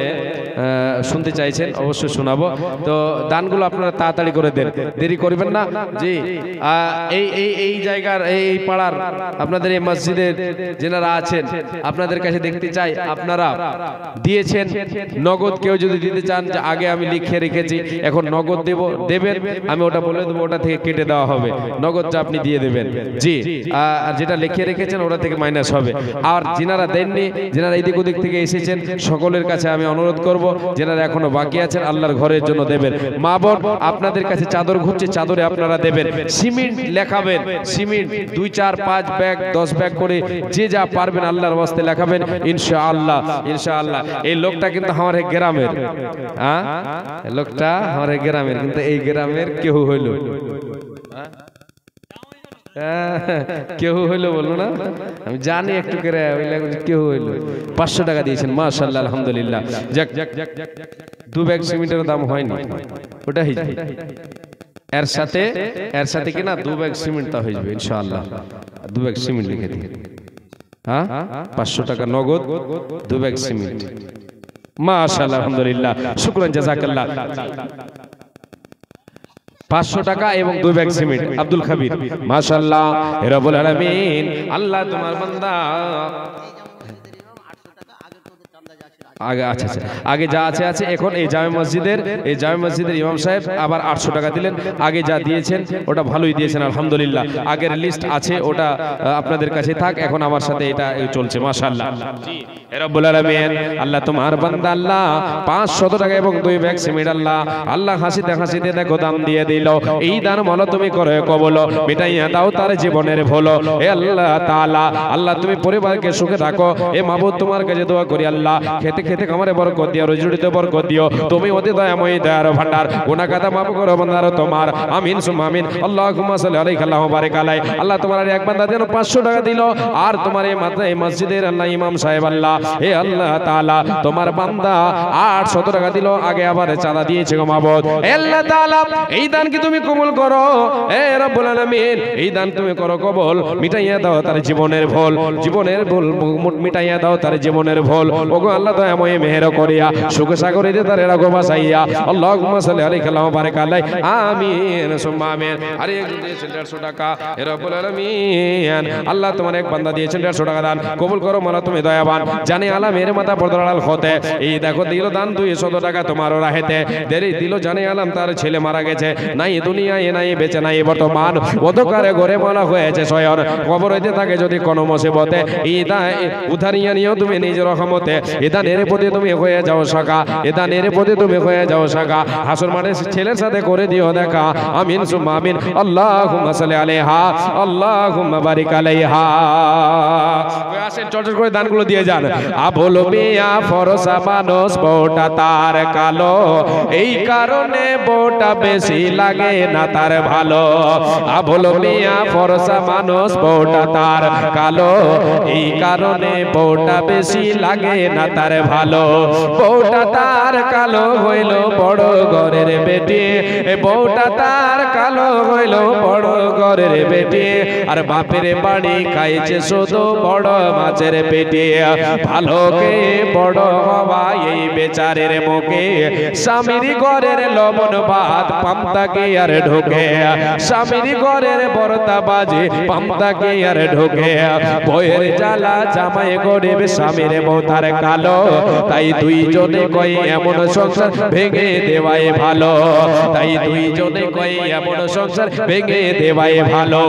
শুনতে চাইছেন অবশ্যই শোনাবো তো দানগুলো আপনারা তাড়াতাড়ি করে দেন দেরি করবেন না জি এই জায়গার এই পাড়ার আপনাদের এই মসজিদের যারা আছেন আপনাদের কাছে দেখতে চাই আপনারা দিয়েছেন নগদ কেউ যদি দিতে চান যে আগে আমি লিখে রেখেছি এখন নগদ দেবেন আমি ওটা বলে দেবো ওটা থেকে কেটে দেওয়া হবে হবে, নগদ যা আপনি দিয়ে দেবেন। জি, আর যেটা লিখে রেখেছেন ওটা থেকে মাইনাস হবে। আর যিনারা দেননি, যিনারা এদিক ওদিক থেকে এসেছেন, সকলের কাছে আমি অনুরোধ করব, যিনারা এখনো বাকি আছেন আল্লাহর ঘরের জন্য দেবেন। মা বোন আপনাদের কাছে চাদর ঘুরছে, চাদরে আপনারা দেবেন। সিমেন্ট লেখাবেন, সিমেন্ট 2, 4, 5 ব্যাগ 10 ব্যাগ করে যে যা পারবেন আল্লাহর ওয়াস্তে লেখাবেন ইনশাআল্লাহ। ইনশাআল্লাহ এই লোকটা কিন্তু আমার এক গ্রামের, হ্যাঁ লোকটা আমার এক গ্রামের, কিন্তু এই গ্রামের কেউ হইল, কেউ হইলো বলবো না, আমি জানি একটু করে কেউ হইলো। 500 টাকা দিয়েছেন, মাশাআল্লাহ আলহামদুলিল্লাহ। যাক, 2 ব্যাগ সিমেন্টের দাম হয়নি, ওটাই এর সাথে কিনা 2 ব্যাগ সিমেন্ট তা হয়ে যাবে ইনশাআল্লাহ। 2 ব্যাগ সিমেন্ট লিখে দিন, হ্যাঁ 500 টাকা নগদ, 2 ব্যাগ সিমেন্ট, মাশাআল্লাহ আলহামদুলিল্লাহ, শুকরান জাযাকাল্লাহ। 500 টাকা এবং 2 ব্যাগ সিমেন্ট, আব্দুল খাবির, মাশাআল্লাহ রব্বুল আলামিন। আল্লাহ তোমার বান্দা আগে আচ্ছা আগে যা আছে এখন এই জামে মসজিদের ইমাম সাহেব আবার 800 টাকা দিলেন। আগে যা দিয়েছেন ওটা ভালোই দিয়েছেন আলহামদুলিল্লাহ। আগের লিস্ট আছে ওটা আপনাদের কাছে থাক, এখন আমার সাথে এটা চলছে মাশাআল্লাহ। জি রব্বুল আলামিন আল্লাহ তোমার বান্দা আল্লাহ 500 টাকা এবং 2 ব্যাগ সিমেন্ট আল্লাহ হাসিতে দেখো দান দিয়ে দিল। এই দান মল তুমি করে কবল, মিটাইয়া দাও তার জীবনের ভুল। এ আল্লাহ তাআলা, আল্লাহ তুমি পরিবারকে সুখে রাখো। এ মাবুদ তোমার কাছে দোয়া করি আল্লাহ খেতে খামারে বরকত দিও, রুজিতে বরকত দিও। তুমি অতি দয়াময় দয়ার ভান্ডার, গুনাহ খাতা মাফ করো বান্দার তোমার। আমিন সুম্মা আমিন। আল্লাহুম্মা সাল্লি আলাইহি আল্লাহুম্মা বারিক আলাই। আল্লাহ তোমার এক বান্দা যেন 500 টাকা দিল, আর তোমার এই মসজিদের আল্লাহ ইমাম সাহেব আল্লাহ, হে আল্লাহ তাআলা তোমার বান্দা 800 টাকা দিল, আগে আবার চাঁদা দিয়েছে গো মাবুদ। হে আল্লাহ তাআলা এই দান কি তুমি কবুল করো, হে রব্বুল আলামিন এই দান তুমি করো কবুল, মিটাইয়া দাও তার জীবনের ভুল, মিটাইয়া দাও তার জীবনের ভুল। ওগো আল্লাহ দয়াময় মেহের করিয়া সুখ সাগরে তার রাগো বাসাইয়া। আল্লাহুম্মা সাল্লি আলাইহি আল্লাহুম্মা বারিক আলাই। আমিন সুম্মা আমিন। আরে 150 টাকা হে রব্বুল আলামিন আল্লাহ তোমার এক বান্দা দিয়েছেন 150 টাকা দান, কবুল করো মাওলা তুমি দয়াবান। জানে আলামের মাথা পর্দাল হতে এই দেখো দিল দান 200 টাকা তোমার রাহেতে দেরি দিল। জানে আলাম তার ছেলে মারা গেছে, নাই দুনিয়ায় নাই বেঁচে নাই বর্তমান, অন্ধকারে ঘরে মালা হয়েছে শয়ন, কবর হইতে থাকে যদি কোনো মুসিবতে এই উধারিয়া নিও তুমি নিজ রহমতে। এদানের প্রতি তুমি হয়ে যাও সাকা, এদানের প্রতি তুমি হয়ে যাও সাকা। হাসর মাঠে ছেলের সাথে করে দিও দেখা। আমিন সুম্মা আমিন। আল্লাহুম্মা সাল্লি আলাইহা আল্লাহুম্মা বারিক আলাইহা। ওই আসেন চট করে দানগুলো দিয়ে যান। আবুল মিয়া ফরসা মানুষ, বউটা তার কালো, এই কারণে বউটা বেশি লাগে না তার ভালো। আবুল মিয়া ফরসা মানুষ, বউটা তার কালো, এই কারণে বউটা বেশি লাগে না তার ভালো। বউটা তার কালো হইল বড় ঘরের বেটি, বউটা তার কালো হইল বড় ঘরের বেটি, আর বাপের বাড়ি খাইছে শুধু বড় মাছের পেটে। ভালোকে বড় হওয়া এই বেচারের মুখে, স্বামীর ঘরের লবণ ভাত পান্তাকে আর ঢোকে, স্বামীর ঘরের বর্তা বাজে পান্তাকে আর ঢোকে। বইয়ের জ্বালা জামাই গরিব, স্বামীর বউ তার কালো, তাই দুইজনে কই এমন সংসার ভেঙে দেওয়াই ভালো, তাই দুইজনে কই এমন সংসার ভেঙে দেওয়াই ভালো।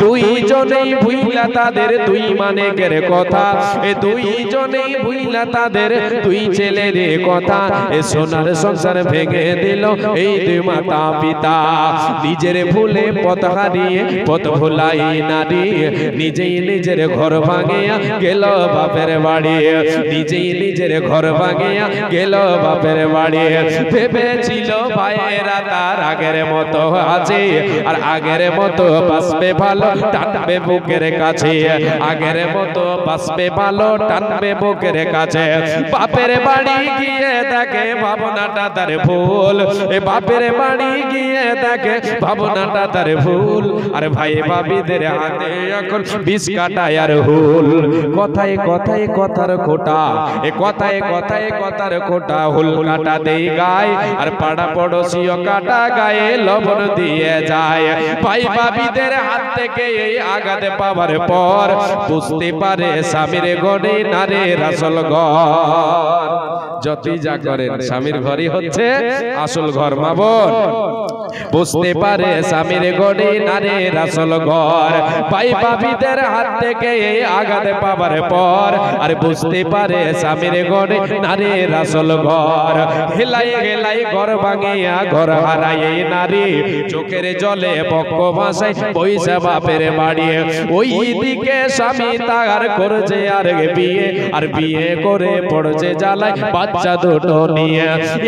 দুইজনেই ভুইলা তাদের দুই মানেকের কথা, এ দুইজনেই ভুইলা তাদের দুই ছেলের কথা, এ সোনার সংসার ভেঙে দিল এই দুই মাতা পিতা। নিজের ভুলে পথ হারিয়ে পথ ভুলাই নারী, নিজেই নিজের ঘর ভাঙিয়া গেল বাপের বাড়ি, নিজেই নিজের ঘর ভাঙিয়া গেল বাপের বাড়ি। ভেবেছিল ভাইয়েরা তার আগের মতো আছে, আর আগের মতো বাঁচবে ভালো টানবে বুকের কাছে, আগের মতো বাঁচবে ভালো টানবে বুকের কাছে। বাপের বাড়ি গিয়ে দেখে ভাবনাটা তার ভুল, এ বাপের বাড়ি গিয়ে দেখে ভাবনাটা তার ভুল, আর ভাই ভাবিদের হাতে এখন বিষ কাটায় আর হুল। কথায় কথায় কথার খোটা, এ কথায় কথায় কথার খোটা, হুল কাটা দেই গায় আর পাড়া পড়োশিও কাটা গায়ে লবণ দিয়ে যায়। ভাই ভাবিদের হাত থেকে এই আঘাত পাওয়ার পর বুঝতে পারে স্বামীর গড়ে নারে রাসল ঘর। যতই যা করেন স্বামীর ঘরই হচ্ছে আসল ঘর। মা বোন বুঝতে পারে স্বামীর ঘরে নারীর আসল ঘর। ভাই ভাবিদের হাত থেকে আঘাত পাবার পর আর বুঝতে পারে স্বামীর ঘরে নারীর আসল ঘর। হেলাই হেলাই ঘর ভাঙিয়া ঘর হারায় নারী, চোখের জলে বক্ষ ভাসায় পয়সা বাপের বাড়ি। ওই দিকে স্বামী তার করছে আর বিয়ে, আর বিয়ে করে পড়ছে জ্বালায় বাচ্চা দুটো নিয়ে।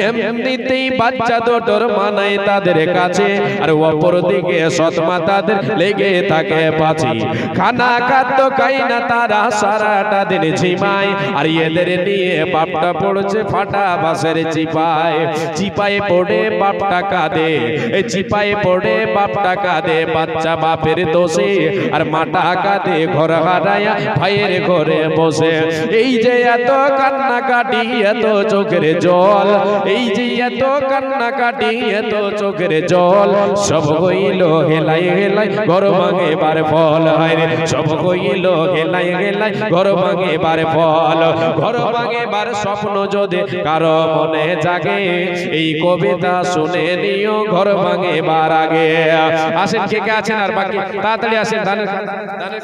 এমনিতেই বাচ্চা দুটোর মানায় তাদের কাছে, আর অপর দিকে সৎমা তাদের লেগে থাকে পাছি। খানা খাদ্য খাই না তারা সারাটা দিন ঝিমায়, আর এদের নিয়ে বাপটা পড়ছে ফাটা বাসের চিপায়। চিপায় পড়ে বাপটা কাঁদে, চিপায় পড়ে বাপটা কাঁদে বাচ্চা বাপের দোষে, আর মাটা কাঁদে ঘর হারায়া ভাইয়ের ঘরে বসে। এই যে এত কান্নাকাটি এত চোখের জল, এই যে এত কান্নাকাটি এত চোখের জল, সব হইল হেলাই হেলাই ঘর ভাঙে বার ফল। হয় রে সব হইল হেলাই হেলাই ঘর ভাঙে বার ফল। ঘর ভাঙে বার স্বপ্ন যদি কারো মনে জাগে, এই কবিতা শুনে নিও ঘর ভাঙে বার আগে। আসেন কে কে আছেন আর বাকি তাড়াতাড়ি আসেন। দানের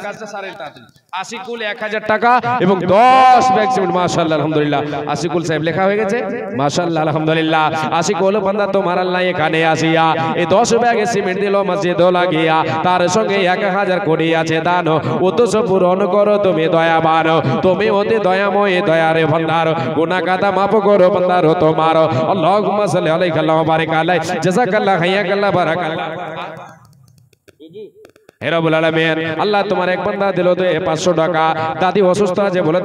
কাজটা সারেন তাড়াতাড়ি। আশিকুল 1000 টাকা এবং 10 ব্যাগ সিমেন্ট। মাশাআল্লাহ আলহামদুলিল্লাহ। আশিকুল সাহেব লেখা হয়ে গেছে মাশাআল্লাহ আলহামদুলিল্লাহ। আশিকুল বান্দা তোমার আল্লাহ এখানে আসিয়া এই 10 ব্যাগ সিমেন্ট দিল মসজিদ লাগিয়া, তার সঙ্গে 1000 কোটি আছে দান। উদ্দেশ্য পূরণ করো তুমি দয়াবান, তুমি অতি দয়াময় দয়ারে ভান্ডার। গুনাহ কাদা মাফ করো বান্দার তোমার। আল্লাহুম্মা সাল্লি আলাইহি ওয়া বারিক আলাইহি জাযাকাল্লাহ হাইয়াকাল্লাহ বারাকাল্লাহ। হে রব্বুল আলামিন আল্লাহ তোমার এক বান্দা দিল 500 টাকা, দাদি অসুস্থ আছে বলে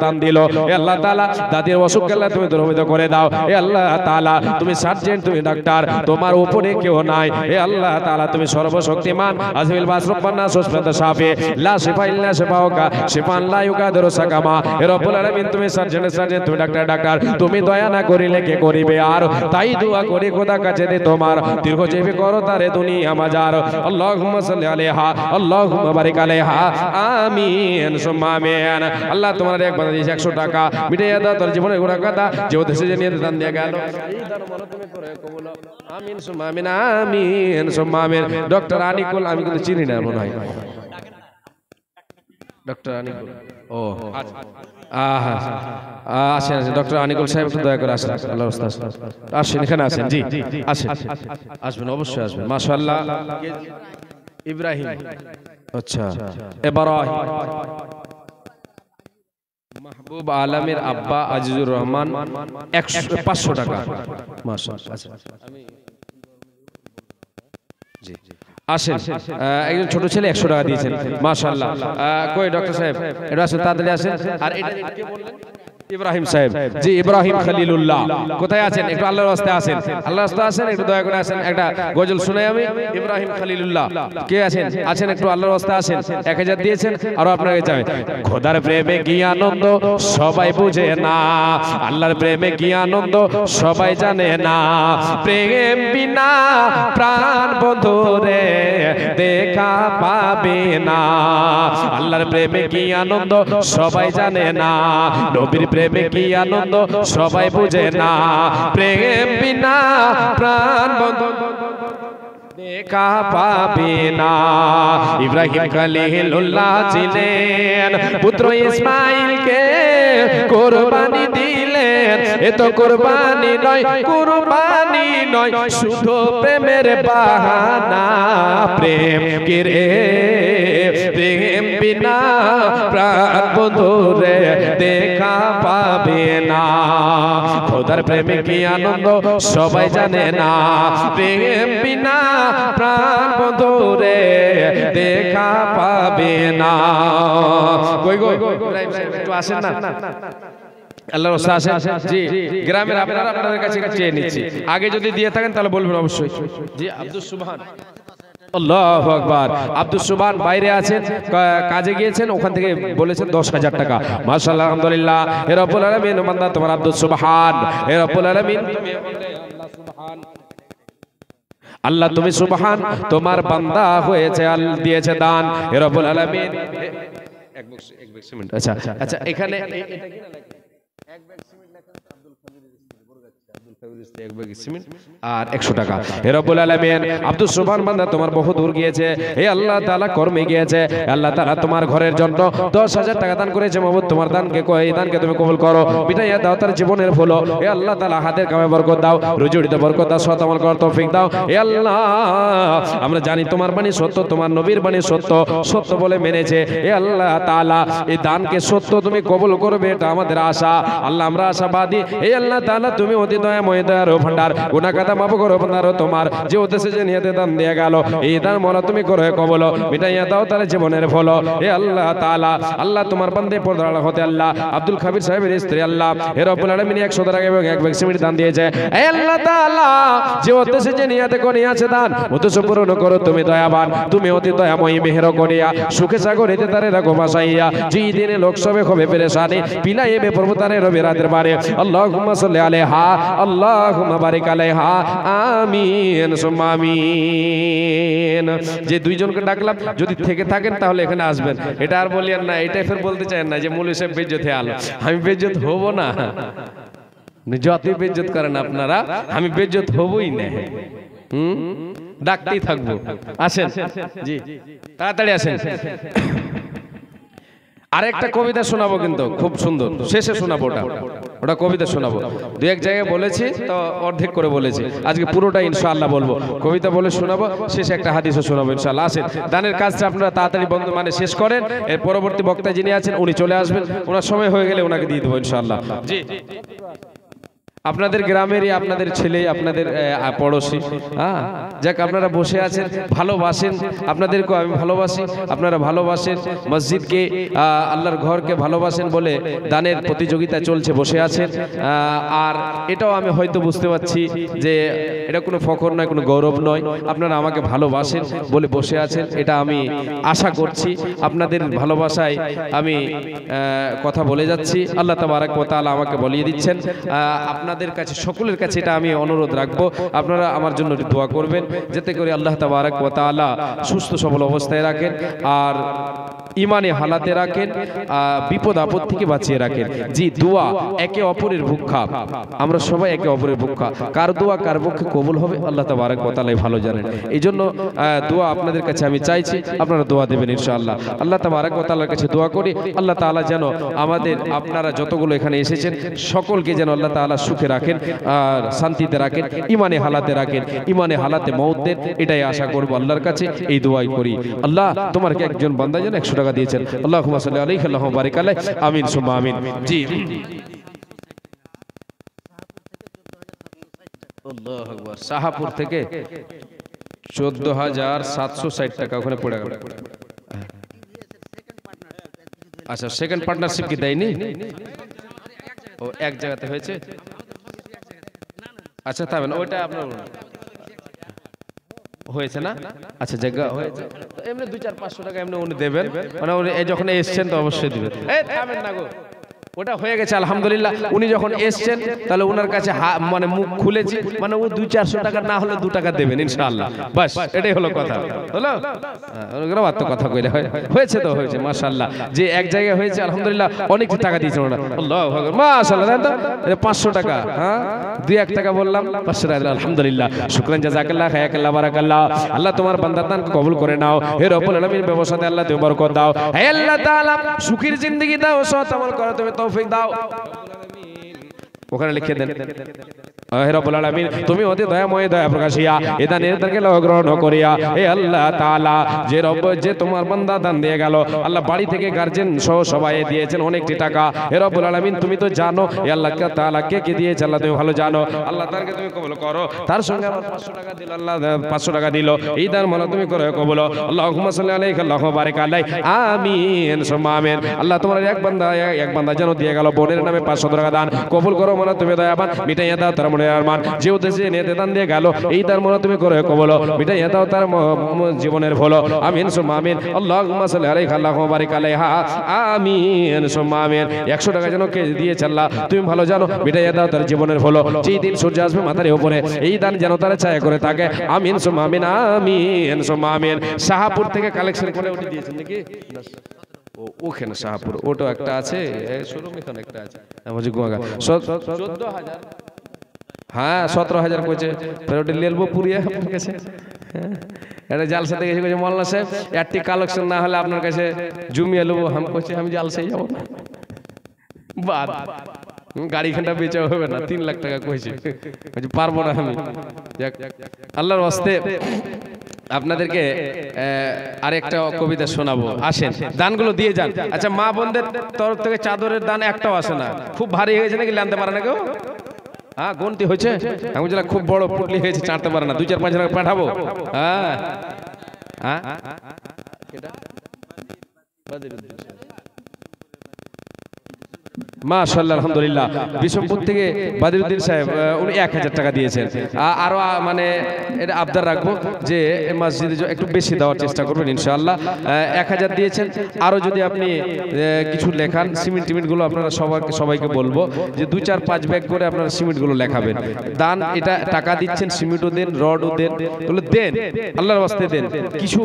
দান দিল। হে আল্লাহ তাআলা দাদির অসুখ আল্লাহ তুমি দূরীভূত করে দাও। হে আল্লাহ তাআলা তুমি সার্জন, তুমি ডাক্তার, তোমার উপরে কেউ নাই। হে আল্লাহ তাআলা তুমি সর্বশক্তিমান। আযমিল বাস রব্বানা সুসফাত শাফি লা শিফা ইল্লা শিফাউকা শিফান লা ইউগাদিরু সাকামা। হে রব্বুল আলামিন তুমি সার্জন, তুমি ডাক্তার, তুমি দয়া না করিলে কে করিবে। আর তাই দোয়া করি খোদা কাছে দে তোমার দীর্ঘজীবী করো তারে দুনিয়া মাজার। আল্লাহুম্মা সাল্লি আলাইহা আল্লাহুম্মা বারিক আলাইহা আমিন সুম্মা আমিন। আল্লাহ তোমার এক বান্দা দিয়েছে 100 টাকা, মিটাইয়া দাও তোর জীবনের গুনাহ কথা যে উদ্দেশ্যে যে নিয়ে দান দিয়ে গেল। এই দান মনে তুমি করে কবুল আমিন সুম্মা আমিন আমিন সুম্মা আমিন। ডক্টর আনিকুল আমি কিন্তু চিনি না মনে হয়। ডক্টর আনিকুল ও আসেন ডক্টর আনিকুল সাহেব একটু দয়া করে আসেন। আল্লাহর রাস্তা আসেন, এখানে আসেন। জি আসেন, আসবেন অবশ্যই আসবেন। মাশাআল্লাহ ইব্রাহিম, আচ্ছা ইব্রাহিম মাহবুব আলমের আব্বা আজিজুর রহমান 500 টাকা। মাশাআল্লাহ জি আসেন। একজন ছোট ছেলে 100 টাকা দিয়েছেন মাশাআল্লাহ। কই ডক্টর সাহেব এটা আসেন, তাড়াতাড়ি আসেন। আর এটা কে বললেন? ইব্রাহিম সাহেব। জি ইব্রাহিম খলিলুল্লাহ কোথায় আছেন? একটু আল্লাহর রাস্তে আসেন, আল্লাহর রাস্তে আসেন, একটু দয়া করে আসেন। একটা গজল শুনাই আমি। ইব্রাহিম খলিলুল্লাহ কে আছেন? আছেন, একটু আল্লাহর রাস্তে আসেন। 1000 দিয়েছেন আর আপনাকে চাই। খোদার প্রেমে কি আনন্দ সবাই বুঝে না, আল্লাহর প্রেমে কি আনন্দ সবাই জানে না। প্রেম বিনা প্রাণ বন্ধুরে দেখা পাবে না, আল্লাহর প্রেমে কি আনন্দ সবাই জানে না। নবীর প্রেমে কি আনন্দ সবাই বুঝে না। প্রেম বিনা প্রাণ বন্ধু দেখা পাবে না। ইব্রাহিম খলিলুল্লাহ ছিলেন, পুত্র ইসমাইলকে কুরবানি দিলেন। এ তো কুরবানি নয়, কুরবানি নয়, শুধু প্রেমের বাহানা। প্রেম কি রে, প্রেম বিনা প্রাণ বন্ধুরে দেখা পাবে না। খোদার প্রেমে কি আনন্দ সবাই জানে না। প্রেম বিনা প্রাণ বন্ধুরে দেখা পাবে না। কই গো একটু আসেন না, আল্লাহর রাস্তা আসেন। জি গ্রামের আপনারা আপনাদের কাছে চেয়ে নিচ্ছি। আগে যদি দিয়ে থাকেন তাহলে বলবেন অবশ্যই। জি আব্দুল সুবহান, আল্লাহু আকবার। আব্দুল সুবহান বাইরে আছেন, কাজে গিয়েছেন, ওখান থেকে বলেছেন 10,000 টাকা। মাশাআল্লাহ আলহামদুলিল্লাহ। হে রব্বুল আলামিন বান্দা তোমার আব্দুল সুবহান, হে রব্বুল আলামিন তুমি আল্লাহ সুবহান, আল্লাহ তুমি সুবহান, তোমার বান্দা হয়েছে, আল্লাহ দিয়েছে দান। হে রব্বুল আলামিন এক ব্যাগ সিমেন্ট। আচ্ছা আচ্ছা এখানে এটা কি না এক ব্যাগ সিমেন্ট লেখা আব্দুল খলিল আর 100 টাকা। হে রব্বুল আলামিন, আব্দুস সুবহান বান্দা তোমার বহু দূর গিয়েছে, হে আল্লাহ তাআলা কর্মে গিয়েছে, আল্লাহ তাআলা তোমার ঘরের জন্য 10,000 টাকা দান করেছে। মাবুদ তোমার দানকে এই দানকে তুমি কবুল করো, মিটাইয়া দাও তার জীবনের ভুল। হে আল্লাহ তাআলা হাতের কামে বরকত দাও, রুজিতে বরকত দাও, সৎ আমল করার তৌফিক দাও। হে আল্লাহ, আমরা জানি তোমার বাণী সত্য, তোমার নবীর বাণী সত্য, সত্য বলে মেনেছে। হে আল্লাহ তাআলা, এই দানকে সত্য তুমি কবুল করবে, এটা আমাদের আশা। আল্লাহ আমরা আশাবাদী। হে আল্লাহ তাআলা, তুমি অতি দয়াময় দয়ার ভান্ডার, গুনাহ কাটা মাফ করো ভান্ডার। তোমার যে উদ্দেশ্যে যে নিয়তে দান দিয়ে গেল, এই দান মওলা তুমি করো কবুল, মিটাইয়া দাও তার জীবনের ভুল। হে আল্লাহ তাআলা, আল্লাহ তোমার বান্দে পর্দার হতে আল্লাহ আব্দুল খাবির সাহেবের স্ত্রী আল্লাহ হে রব্বুল আলামিন 100 টাকা এবং 1 ব্যাগ সিমেন্ট দান দিয়েছে। হে আল্লাহ তাআলা, যে উদ্দেশ্যে যে নিয়তে করে আছে দান, উদ্দেশ্য পূরণ করো তুমি দয়াবান, তুমি অতি দয়াময়ী মেহের করিয়া সুখে সাগরিতে তারে রাখো বাসাইয়া। যেই দিনে লোক সবে হবে পেরেশানি বিলাইবে প্রভু তারে রবি রাতের বারে। আল্লাহুম্মা সাল্লি আলাইহা, আল্লাহুম্মা বারিক আলাইহা, আমিন সুম্মা আমিন। যে দুইজনকে ডাকলাম, যদি থেকে থাকেন তাহলে এখানে আসবেন। এটা আর বলিয়েন না, এটাই ফের বলতে চান না যে মৌলভী সাহেব বেজ্জত হয়ে আলো। আমি বেজ্জত হব না, যতই বেজ্জত করেন আপনারা, আমি বেজ্জত হবই না। ডাকতেই থাকবো। আসেন জি, তাড়াতাড়ি আসেন। আরেকটা কবিতা শোনাবো, কিন্তু খুব সুন্দর, শেষে শোনাবো। ওটা কবিতা শোনাবো। দু এক জায়গায় বলেছি তো অর্ধেক করে বলেছি, আজকে পুরোটা ইনশাআল্লাহ বলবো। কবিতা বলে শোনাবো, শেষে একটা হাদিসও শোনাবো ইনশাআল্লাহ। আসেন, দানের কাজটা আপনারা তাড়াতাড়ি বন্ধ শেষ করেন। এর পরবর্তী বক্তা যিনি আছেন উনি চলে আসবেন, ওনার সময় হয়ে গেলে ওনাকে দিয়ে দেবো ইনশাআল্লাহ। জি, আপনাদের গ্রামেরই আপনাদের ছেলে, আপনাদের পড়োশি। হ্যাঁ, যাক আপনারা বসে আছেন, ভালোবাসেন, আপনাদেরকেও আমি ভালোবাসি, আপনারা ভালোবাসেন মসজিদকে, আল্লাহর ঘরকে ভালোবাসেন বলে দানের প্রতিযোগিতা চলছে, বসে আছেন। আর এটাও আমি হয়তো বুঝতে পারছি যে এটা কোনো ফখর নয়, কোনো গৌরব নয়, আপনারা আমাকে ভালোবাসেন বলে বসে আছেন। এটা আমি আশা করছি, আপনাদের ভালোবাসায় আমি কথা বলে যাচ্ছি। আল্লাহ তাবারাক ওয়া তাআলা আমাকে বলিয়ে দিচ্ছেন। আপনাদের কাছে, সকলের কাছে এটা আমি অনুরোধ রাখবো, আপনারা আমার জন্য দোয়া করবেন, যাতে করে আল্লাহ তাবারাক ওয়া তাআলা সুস্থ সবল অবস্থায় রাখেন, আর ইমানে হালাতে রাখেন, বিপদ আপদ থেকে বাঁচিয়ে রাখেন। জি, দোয়া একে অপরের ভুক্ষা, আমরা সবাই একে অপরের ভুক্ষা। কার দোয়া কার পক্ষে কবুল হবে আল্লাহ তাবারাক ওয়া তাআলা ভালো জানেন। এই জন্য দোয়া আপনাদের কাছে আমি চাইছি, আপনারা দোয়া দেবেন ইনশাআল্লাহ। আল্লাহ তাবারাক ওয়া তাআলার কাছে দোয়া করি, আল্লাহ তাআলা যেন আমাদের, আপনারা যতগুলো এখানে এসেছেন সকলকে যেন আল্লাহ তাআলা সুখে রাখেন আর শান্তিতে রাখেন, ইমানে হালাতে রাখেন, ইমানে হালাতে মওত দেন, এটাই আশা করব আল্লাহর কাছে, এই দোয়াই করি। আল্লাহ তোমার কি একজন বান্দা যেন 100 টাকা দিয়েছেন, আল্লাহুম্মা সাল্লি আলাইহি আল্লাহুম্মা বারিক আলাইহি, আমিন সুম্মা আমিন। জি, আল্লাহু আকবার। শাহপুর থেকে 14,760 টাকা ওখানে পড়ে গেল। আচ্ছা, সেকেন্ড পার্টনারশিপ কি দেয়নি? ও এক জায়গাতে হয়েছে। আচ্ছা, তাই না, ওইটা আপনার হয়েছে না? আচ্ছা, জায়গা হয়েছে। এমনি 2-4-500 টাকা এমনি উনি দেবেন, মানে উনি যখন এসছেন তো অবশ্যই দিবেন। এই থামেন না গো, ওটা হয়ে গেছে আলহামদুলিল্লাহ। উনি যখন এসছেন তাহলে ওনার কাছে মানে মুখ খুলেছি, মানে ও 200-400 টাকা না হলে 2 টাকা দেবেন ইনশাআল্লাহ। বাস, এটাই হলো কথা, হলো তো কথা কইলে হয়েছে তো হয়েছে মাশাআল্লাহ। যে এক জায়গায় হয়েছে আলহামদুলিল্লাহ, অনেক টাকা দিয়েছেন ওনারা, আল্লাহু আকবার মাশাআল্লাহ। দেন তো 500 টাকা, হ্যাঁ 2-1 টাকা বললাম, 500 টাকা আলহামদুলিল্লাহ। শুকরান জাযাকাল্লাহ, খায়াকাল্লাহ, বারাকাল্লাহ। আল্লাহ তোমার বান্দার দান কবুল করে নাও। হে রব্বুল আলামিন, ব্যবসাতে আল্লাহ তুমি বরকত দাও। হে আল্লাহ তাআলা, সুখের জিন্দেগি দাও, সৎ আমল করো তুমি তৌফিক দাও। ওখানে লিখে দেন, হে রব্বুল আলামিন, তুমি অতি দয়াময় দয়া প্রকাশিয়া এ দানের দানকে গ্রহণ করিয়া। হে আল্লাহ তাআলা, যে রব্ব, যে তোমার বান্দা দান দিয়ে গেল, আল্লাহ বাড়ি থেকে গার্জিয়ান সহ সবাই দিয়েছেন অনেকটি টাকা। হে রব্বুল আলামিন, তুমি তো জানো হে আল্লাহ তাআলা কে কে দিয়েছে, আল্লাহ তুমি ভালো জানো। আল্লাহ তারকে তুমি কবুল করো। তার সঙ্গে আমার 500 টাকা দিল, আল্লাহ 500 টাকা দিল, এই দান মালা তুমি করো কবুল। আল্লাহুম্মা সাল্লি আলাইহি আল্লাহুম্মা বারিক আলাইহি, আমিন সুম্মা আমিন। আল্লাহ তোমার এক বান্দা যেন দিয়ে গেল, বোনের নামে 500 টাকা দান কবুল করো, মালা তুমি দয়াবান, মিটাইয়া দাও তার মনের আরমান। যে উদ্দেশ্যে নিয়তে দান দিয়ে গেল, এই তার মনে তুমি করো কবুল, মিটাইয়া দাও তার জীবনের ভুল, আমিন সুম্মা আমিন। আল্লাহুম্মা সাল্লি আলাইহি আল্লাহুম্মা বারিক আলাইহা, আমিন সুম্মা আমিন। 100 টাকা যেন কে দিয়েছে আল্লাহ তুমি ভালো জানো, মিটাইয়া দাও তার জীবনের ভুল। যেই দিন সূর্য আসবে মাথার উপরে, এই দান যেন তারা ছায়া করে থাকে, আমিন সুম্মা আমিন, আমিন সুম্মা আমিন। শাহপুর থেকে কালেকশন করে উঠে দিয়েছেন নাকি? ওখানে শাহপুর ওটা একটা আছে, শোরুম এখানে একটা আছে, 14,000। হ্যাঁ 17,000 কইছে, ফের ওটা লেলবো পুরিয়ে আপনার কাছে। এটা জালসাতে গেছে, কইছে মোল্লা সাহেব একটি কালেকশন না হলে আপনার কাছে জমিয়ে নেবো। আমি কইছি আমি জালসাই যাবো না, বাদ গাড়িখানটা বেচা হবে না, 3 লাখ টাকা কইছে, পারবো না আমি। আল্লাহর ওয়াস্তে আপনাদেরকে আরেকটা কবিতা শোনাবো, আসেন দানগুলো দিয়ে যান। আচ্ছা, মা বোনদের তরফ থেকে চাদরের দান একটাও আসে না, খুব ভারী হয়েছে নাকি জানতে পারে না কেউ? হ্যাঁ গন্তি হয়েছে, আমি বলছিলাম খুব বড় পুটলি হয়েছে, চাটতে পারে না, 2-4-5 টাকা পাঠাবো। হ্যাঁ হ্যাঁ মাশাআল্লাহ আলহামদুলিল্লাহ। বিশমপুর থেকে বাদিরউদ্দিন সাহেব উনি 1000 টাকা দিয়েছেন। আরো মানে এটা আবদার রাখবো যে মসজিদে একটু বেশি দেওয়ার চেষ্টা করবেন ইনশাআল্লাহ। 1000 দিয়েছেন, আরো যদি আপনি কিছু লেখান, সিমেন্ট টিমেন্টগুলো আপনারা সবাইকে বলবো যে 2-4-5 ব্যাগ করে আপনারা সিমেন্টগুলো লেখাবেন। দান এটা টাকা দিচ্ছেন, সিমেন্টও দেন, রডও দেন, এগুলো দেন, আল্লাহর ওয়াস্তে দেন। কিছু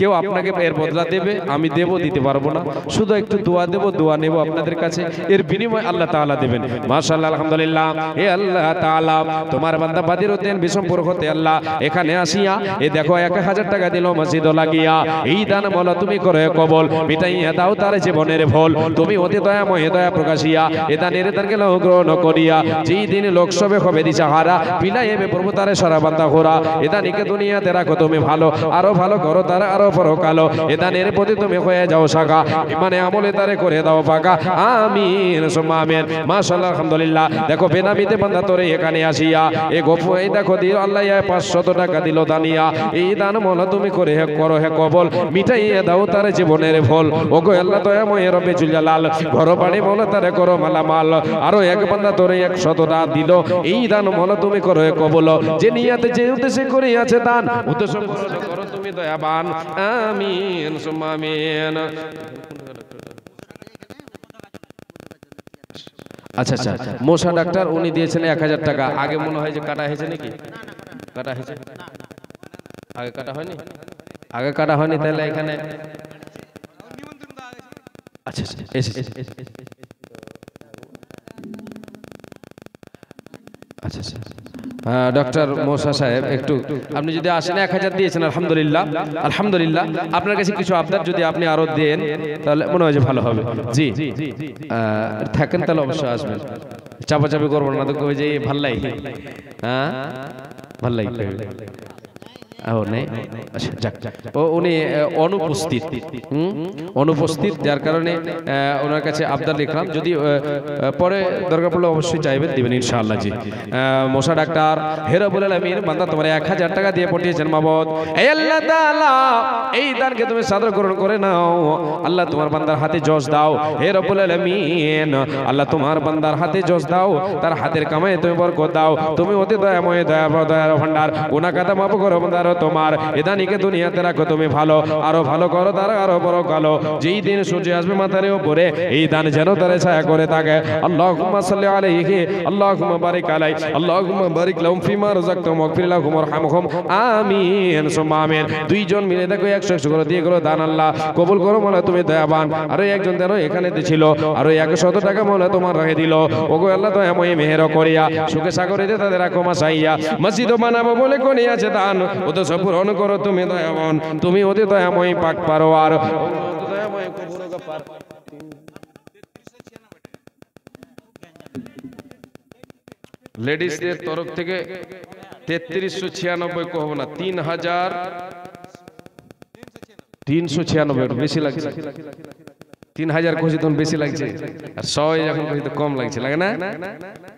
কেউ আপনাকে এর বদলা দেবে, আমি দেব, দিতে পারবো না, শুধু একটু দোয়া দেব, দোয়া নেব আপনাদের কাছে, এর বিনিময় আল্লাহ তাআলা দেবেন। মাশাআল্লাহ আলহামদুলিল্লাহ। হে আল্লাহ তাআলা, তোমার বান্দা বাদিরউদ্দিন বিশমপুর হতে আল্লাহ এখানে আসিয়া এ দেখো 1000 টাকা দিল মসজিদ লাগিয়া, এই দান বলো তুমি করে কবল, মিটাইয়া দাও তার জীবনের ভুল, তুমি অতি দয়াময় দয়া প্রকাশিয়া এ দানের দানকে গ্রহণ করিয়া, যেই দিন লোক সবে হবে দিশাহারা, বিলাইবে প্রভু তারে সারা বান্দা ঘোরা, এ দানিকে দুনিয়াতে রাখো তুমি ভালো, আরো ভালো করো তারা আরো পরকালো, এ দানের প্রতি তুমি হয়ে যাও শাখা, ইমানে আমলে তারে করে দাও পাকা, আমিন সুম্মা আমিন। মাশাআল্লাহ আলহামদুলিল্লাহ। দেখো বেনামিতে বান্দা তোরে এখানে আসিয়া এ গোপ এই দেখো দিল আল্লাহ 500 টাকা দিল দানিয়া, এই দান মোলা তুমি করে করো হে কবল, মিটাইয়ে দাও তার জীবনের ভুল, ওগো আল্লাহ দয়াময় রব্বে জুল জালাল, ঘর বাড়ি মোলা তারে করো মালামাল, আরো এক বান্দা তোরে 100 টাকা দিল, এই দান মোলা তুমি করো হে কবল, যে নিয়তে যে উদ্দেশ্যে করে আছে দান উদ্দেশ্য করো তুমি দয়াবান, আমিন সুম্মা আমিন। আচ্ছা আচ্ছা, মোশা ডাক্তার উনি দিয়েছেন 1000 টাকা। আগে মনে হয় যে কাটা হয়েছে নাকি? কাটা হয়েছে? আগে কাটা হয়নি? আগে কাটা হয়নি, তাহলে এখানে আচ্ছা আচ্ছা আচ্ছা ডক্টর মোশা সাহেব একটু আপনি যদি আসেন, 1000 দিয়েছেন আলহামদুলিল্লাহ আলহামদুলিল্লাহ। আপনার কাছে কিছু আবদার যদি আপনি আরো দেন তাহলে মনে হয় যে ভালো হবে। জি থাকেন তাহলে অবশ্যই আসবেন, চাপাচাপি করবো না তো, কই যে ভাল লাগে, হ্যাঁ ভাল লাগে ও নেই। আচ্ছা যাক, ও উনি অনুপস্থিত, যার কারণে ওনার কাছে আবদার লিখলাম, যদি পরে দরকার পড়লে অবশ্যই চাইবেন, দিবেন ইনশাআল্লাহ। জি মোশা ডাক্তার হে রব্বুল আলামিন, বান্দা তোমার 1000 টাকা দিয়ে পাঠিয়েছেন মাবুদ, হে আল্লাহ তাআলা এই দানকে তুমি সাদর গ্রহণ করে নাও, আল্লাহ তোমার বান্দার হাতে যশ দাও, হে রব্বুল আলামিন আল্লাহ তোমার বান্দার হাতে যশ দাও, তার হাতের কামাই তুমি বরকত দাও, তুমি অতি দয়াময় দয়ার ভান্ডার, গুনাহ কাটা মাফ করো বান্দার তোমার, এদানিকে দুনিয়াতে রাখো তুমি ভালো, আরো ভালো করো তারা আরো বড় কালো, যেই দিন সূর্য আসবে মাথার উপরে এই দান যেন তারে ছায়া করে থাকে। আল্লাহুম্মা সাল্লি আলাইহি, আল্লাহুম্মা বারিক আলাই, আল্লাহুম্মা বারিক লাহুম ফিমা রাযাকতাহুম ওয়াগফির লাহুম ওয়ারহামহুম, আমিন সুম্মা আমিন। দুইজন মিলে দেখো 100 করে দিয়ে গেল দান, আল্লাহ কবুল করো মাওলা তুমি দয়াবান। আরো একজন যেন এখানে ছিল, আরো 100 টাকা মাওলা তোমার রেখে দিল, ওগো আল্লাহ দয়াময় মেহের করিয়া সুখে সাগরে তাদের রাখো মাসাইয়া, মসজিদ বানাবো বলে কোনি আছে দান ও তো পূরণ করো তুমি দয়াবান, তুমি অতি দয়াময় পাক পারোয়ার, দয়াময় কবুল গফার। লেডিসদের তরফ থেকে 3396 কহব না, 3396 বেশি লাগছে, 3000 কইছি তখন বেশি লাগছে, আর 100 যখন কইছি তো কম লাগছে, লাগে না?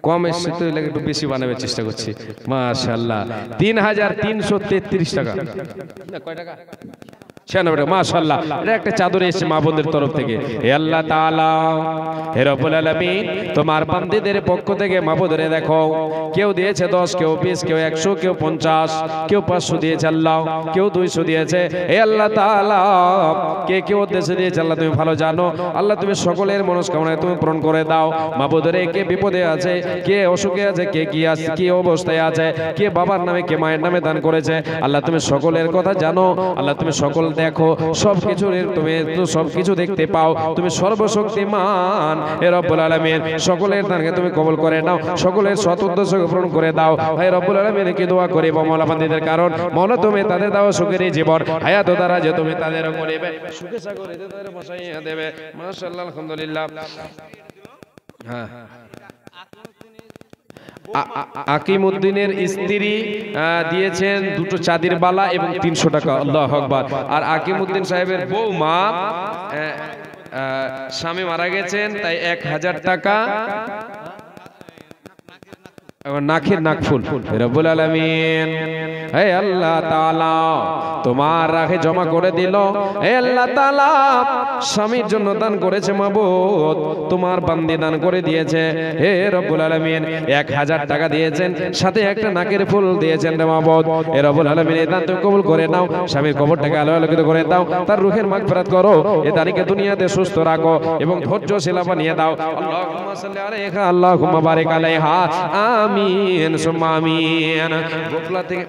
কম এসে তো লাগে একটু বেশি বানাবার চেষ্টা করছি। মাশাআল্লাহ 3333 টাকা, না কয় টাকা? 96 টাকা। মাশাআল্লাহ, এটা একটা চাদর এসেছে মা বোনদের তরফ থেকে। হে আল্লাহ তাআলা, হে রব্বুল আলামিন, তোমার বান্দীদের পক্ষ থেকে মাবুদরে দেখো, কেউ দিয়েছে 10, কেউ 20, কেউ 100, কেউ 50, কেউ 500 দিয়েছে আল্লাহ, কেউ 200 দিয়েছে। হে আল্লাহ তাআলা, কে কেউ উদ্দেশ্যে দিয়েছে আল্লাহ তুমি ভালো জানো, আল্লাহ তুমি সকলের মনস্কামনা তুমি পূরণ করে দাও। মাবুদরে কে বিপদে আছে, কে অসুখে আছে, কে কি আছে, কি অবস্থায় আছে, কে বাবার নামে কে মায়ের নামে দান করেছে, আল্লাহ তুমি সকলের কথা জানো, আল্লাহ তুমি সকল দেখো সবকিছু তুমি সবকিছু দেখতে পাও, তুমি সর্বশক্তিমান হে রব্বুল আলামিন। সকলের দানকে তুমি কবুল করে নাও, সকলের সৎ উদ্দেশ্যকে পূরণ করে দাও। হে রব্বুল আলামিন কি দোয়া করি মাওলা বান্দিদের, কারণ মাওলা তুমি তাদের দাও সুখের জীবন, হায়াত দ্বারা যে তুমি তাদের করিবে সুখে সাগরে তাদের বসাইয়া দেবে। মাশাআল্লাহ, আলহামদুলিল্লাহ। হ্যাঁ, আকিমউদ্দিনের স্ত্রী দিয়েছেন দুটো চাঁদির বালা এবং 300 টাকা। আল্লাহু আকবার। আর আকিমউদ্দিন সাহেবের বউমা স্বামী মারা গেছেন, তাই 1000 টাকা নাকের নাকফুল। রব্বুল আলামিন হে আল্লাহ তাআলা তোমার রাখে জমা করে দিল। হে আল্লাহ তাআলা স্বামীর জন্য দান করেছে মাবুদ, তোমার বান্দি দান করে দিয়েছে। হে রব্বুল আলামিন 1000 টাকা দিয়েছেন, সাথে একটা নাকের ফুল দিয়েছেন রে মাবুদ। হে রব্বুল আলামিন এই দান তুমি কবুল করে নাও, স্বামীর কবরটাকে আলোকিত করে দাও, তার রূহের মাগফিরাত করো, এ দানিকে দুনিয়াতে সুস্থ রাখো এবং ধৈর্যশীল বানিয়ে দাও। আল্লাহুম্মা সাল্লি আলাইহা আল্লাহুম্মা বারিক আলাইহা আমিন সুম্মা আমিন। গোপলা থেকে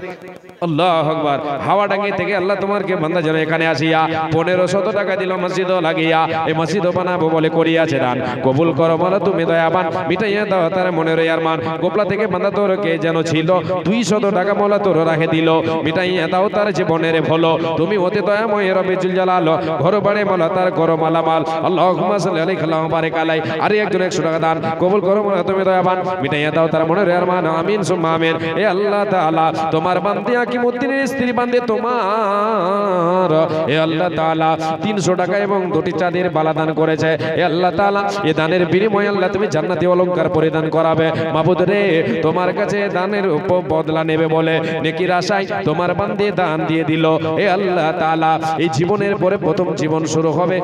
আল্লাহু আকবার, হাওয়াডাঙ্গি থেকে আল্লাহ তোমারকে বান্দা যেন এখানে আসিয়া 1500 টাকা দিল মসজিদও লাগিয়া, এই মসজিদও বানাবো বলে করিয়াছে দান, কবুল করো মাওলা তুমি দয়াবান, মিটাইয়া দাও তার মনের আরমান। গোপলা থেকে বান্দা তোরকে যেন ছিল 200 টাকা মাওলা তোর রাখে দিল, মিটাইয়া দাও তার জীবনের ভলো, তুমি অতি দয়াময় রব্বুল জালাল। ঘর বাড়ি মাওলা তার করো মালামাল। আল্লাহুম্মা সাল্লি আলাইহি আল্লাহুম্মা বারিক আলাই। আর একজন 100 টাকা দান, কবুল করো মাওলা তুমি দয়াবান, মিটাইয়া দাও তার মনের আরমান। আমিন সুম্মা আমিন। এ আল্লাহ তাআলা তোমার বান্দি আকিমউদ্দিনের স্ত্রী বান্দে তোমার এ আল্লাহ তাআলা 300 টাকা এবং 2টি চাঁদের বালা দান করেছে। এ আল্লাহ তাআলা এ দানের বিনিময়ে আল্লাহ তুমি জান্নাতি অলংকার পরিধান করাবে। মাবুদ রে তোমার কাছে দানের বদলা নেবে বলে নেকির আশায় তোমার বান্দি দান দিয়ে দিল। এ আল্লাহ তাআলা এই জীবনের পরে প্রথম জীবন শুরু হবে,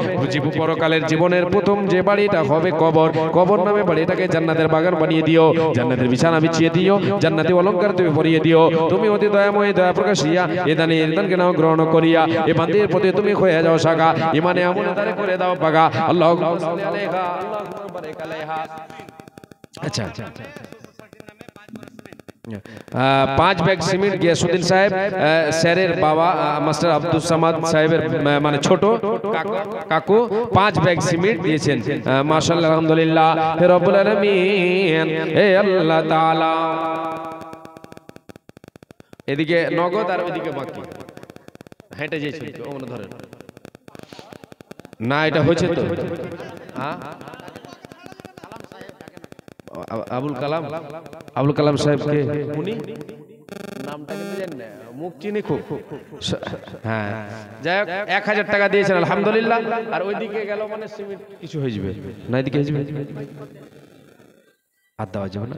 পরকালের জীবনের প্রথম যে বাড়িটা হবে কবর, কবর নামে বাড়িটাকে জান্নাতের বাগান বানিয়ে দিও, জান্নাতের বিছানা বিছিয়ে দিও, জান্নাতি অলংকার তুমি পরিয়ে দিও। তুমি অতি দয়াময় দয়া প্রকাশিয়া এ দানকে নাও গ্রহণ করিয়া এ বান্দির প্রতি তুমি হয়ে যাও সাগা, ইমানে আমল দারে করে দাও পাগা। আল্লাহুম্মা সাল্লি আলাইহা আল্লাহুম্মা বারিক আলাইহা। আচ্ছা, 5 ব্যাগ সিমেন্ট গিয়াসউদ্দিন সাহেব স্যারের বাবা মাস্টার আব্দুল সামাদ সাহেবের মানে ছোট কাকু 5 ব্যাগ সিমেন্ট দিয়েছেন। মাশাআল্লাহ, আলহামদুলিল্লাহ। হে রব্বুল আলামিন হে আল্লাহ তাআলা এদিকে নগদ আর ওইদিকে বাকি হেঁটে যেছিল তো ওমনে ধরে না, এটা হয়েছে তো। হ্যাঁ, আবুল কালাম সাহেব কে উনি নামটা কিন্তু জানেন না, মুখ চিনি খুব। হ্যাঁ, যাই হোক 1000 টাকা দিয়েছেন আলহামদুলিল্লাহ। আর ওইদিকে গেল মানে সিমেন্ট কিছু হয়ে যাবে না, এদিকে হয়ে যাবে আর দেওয়া যাবে না।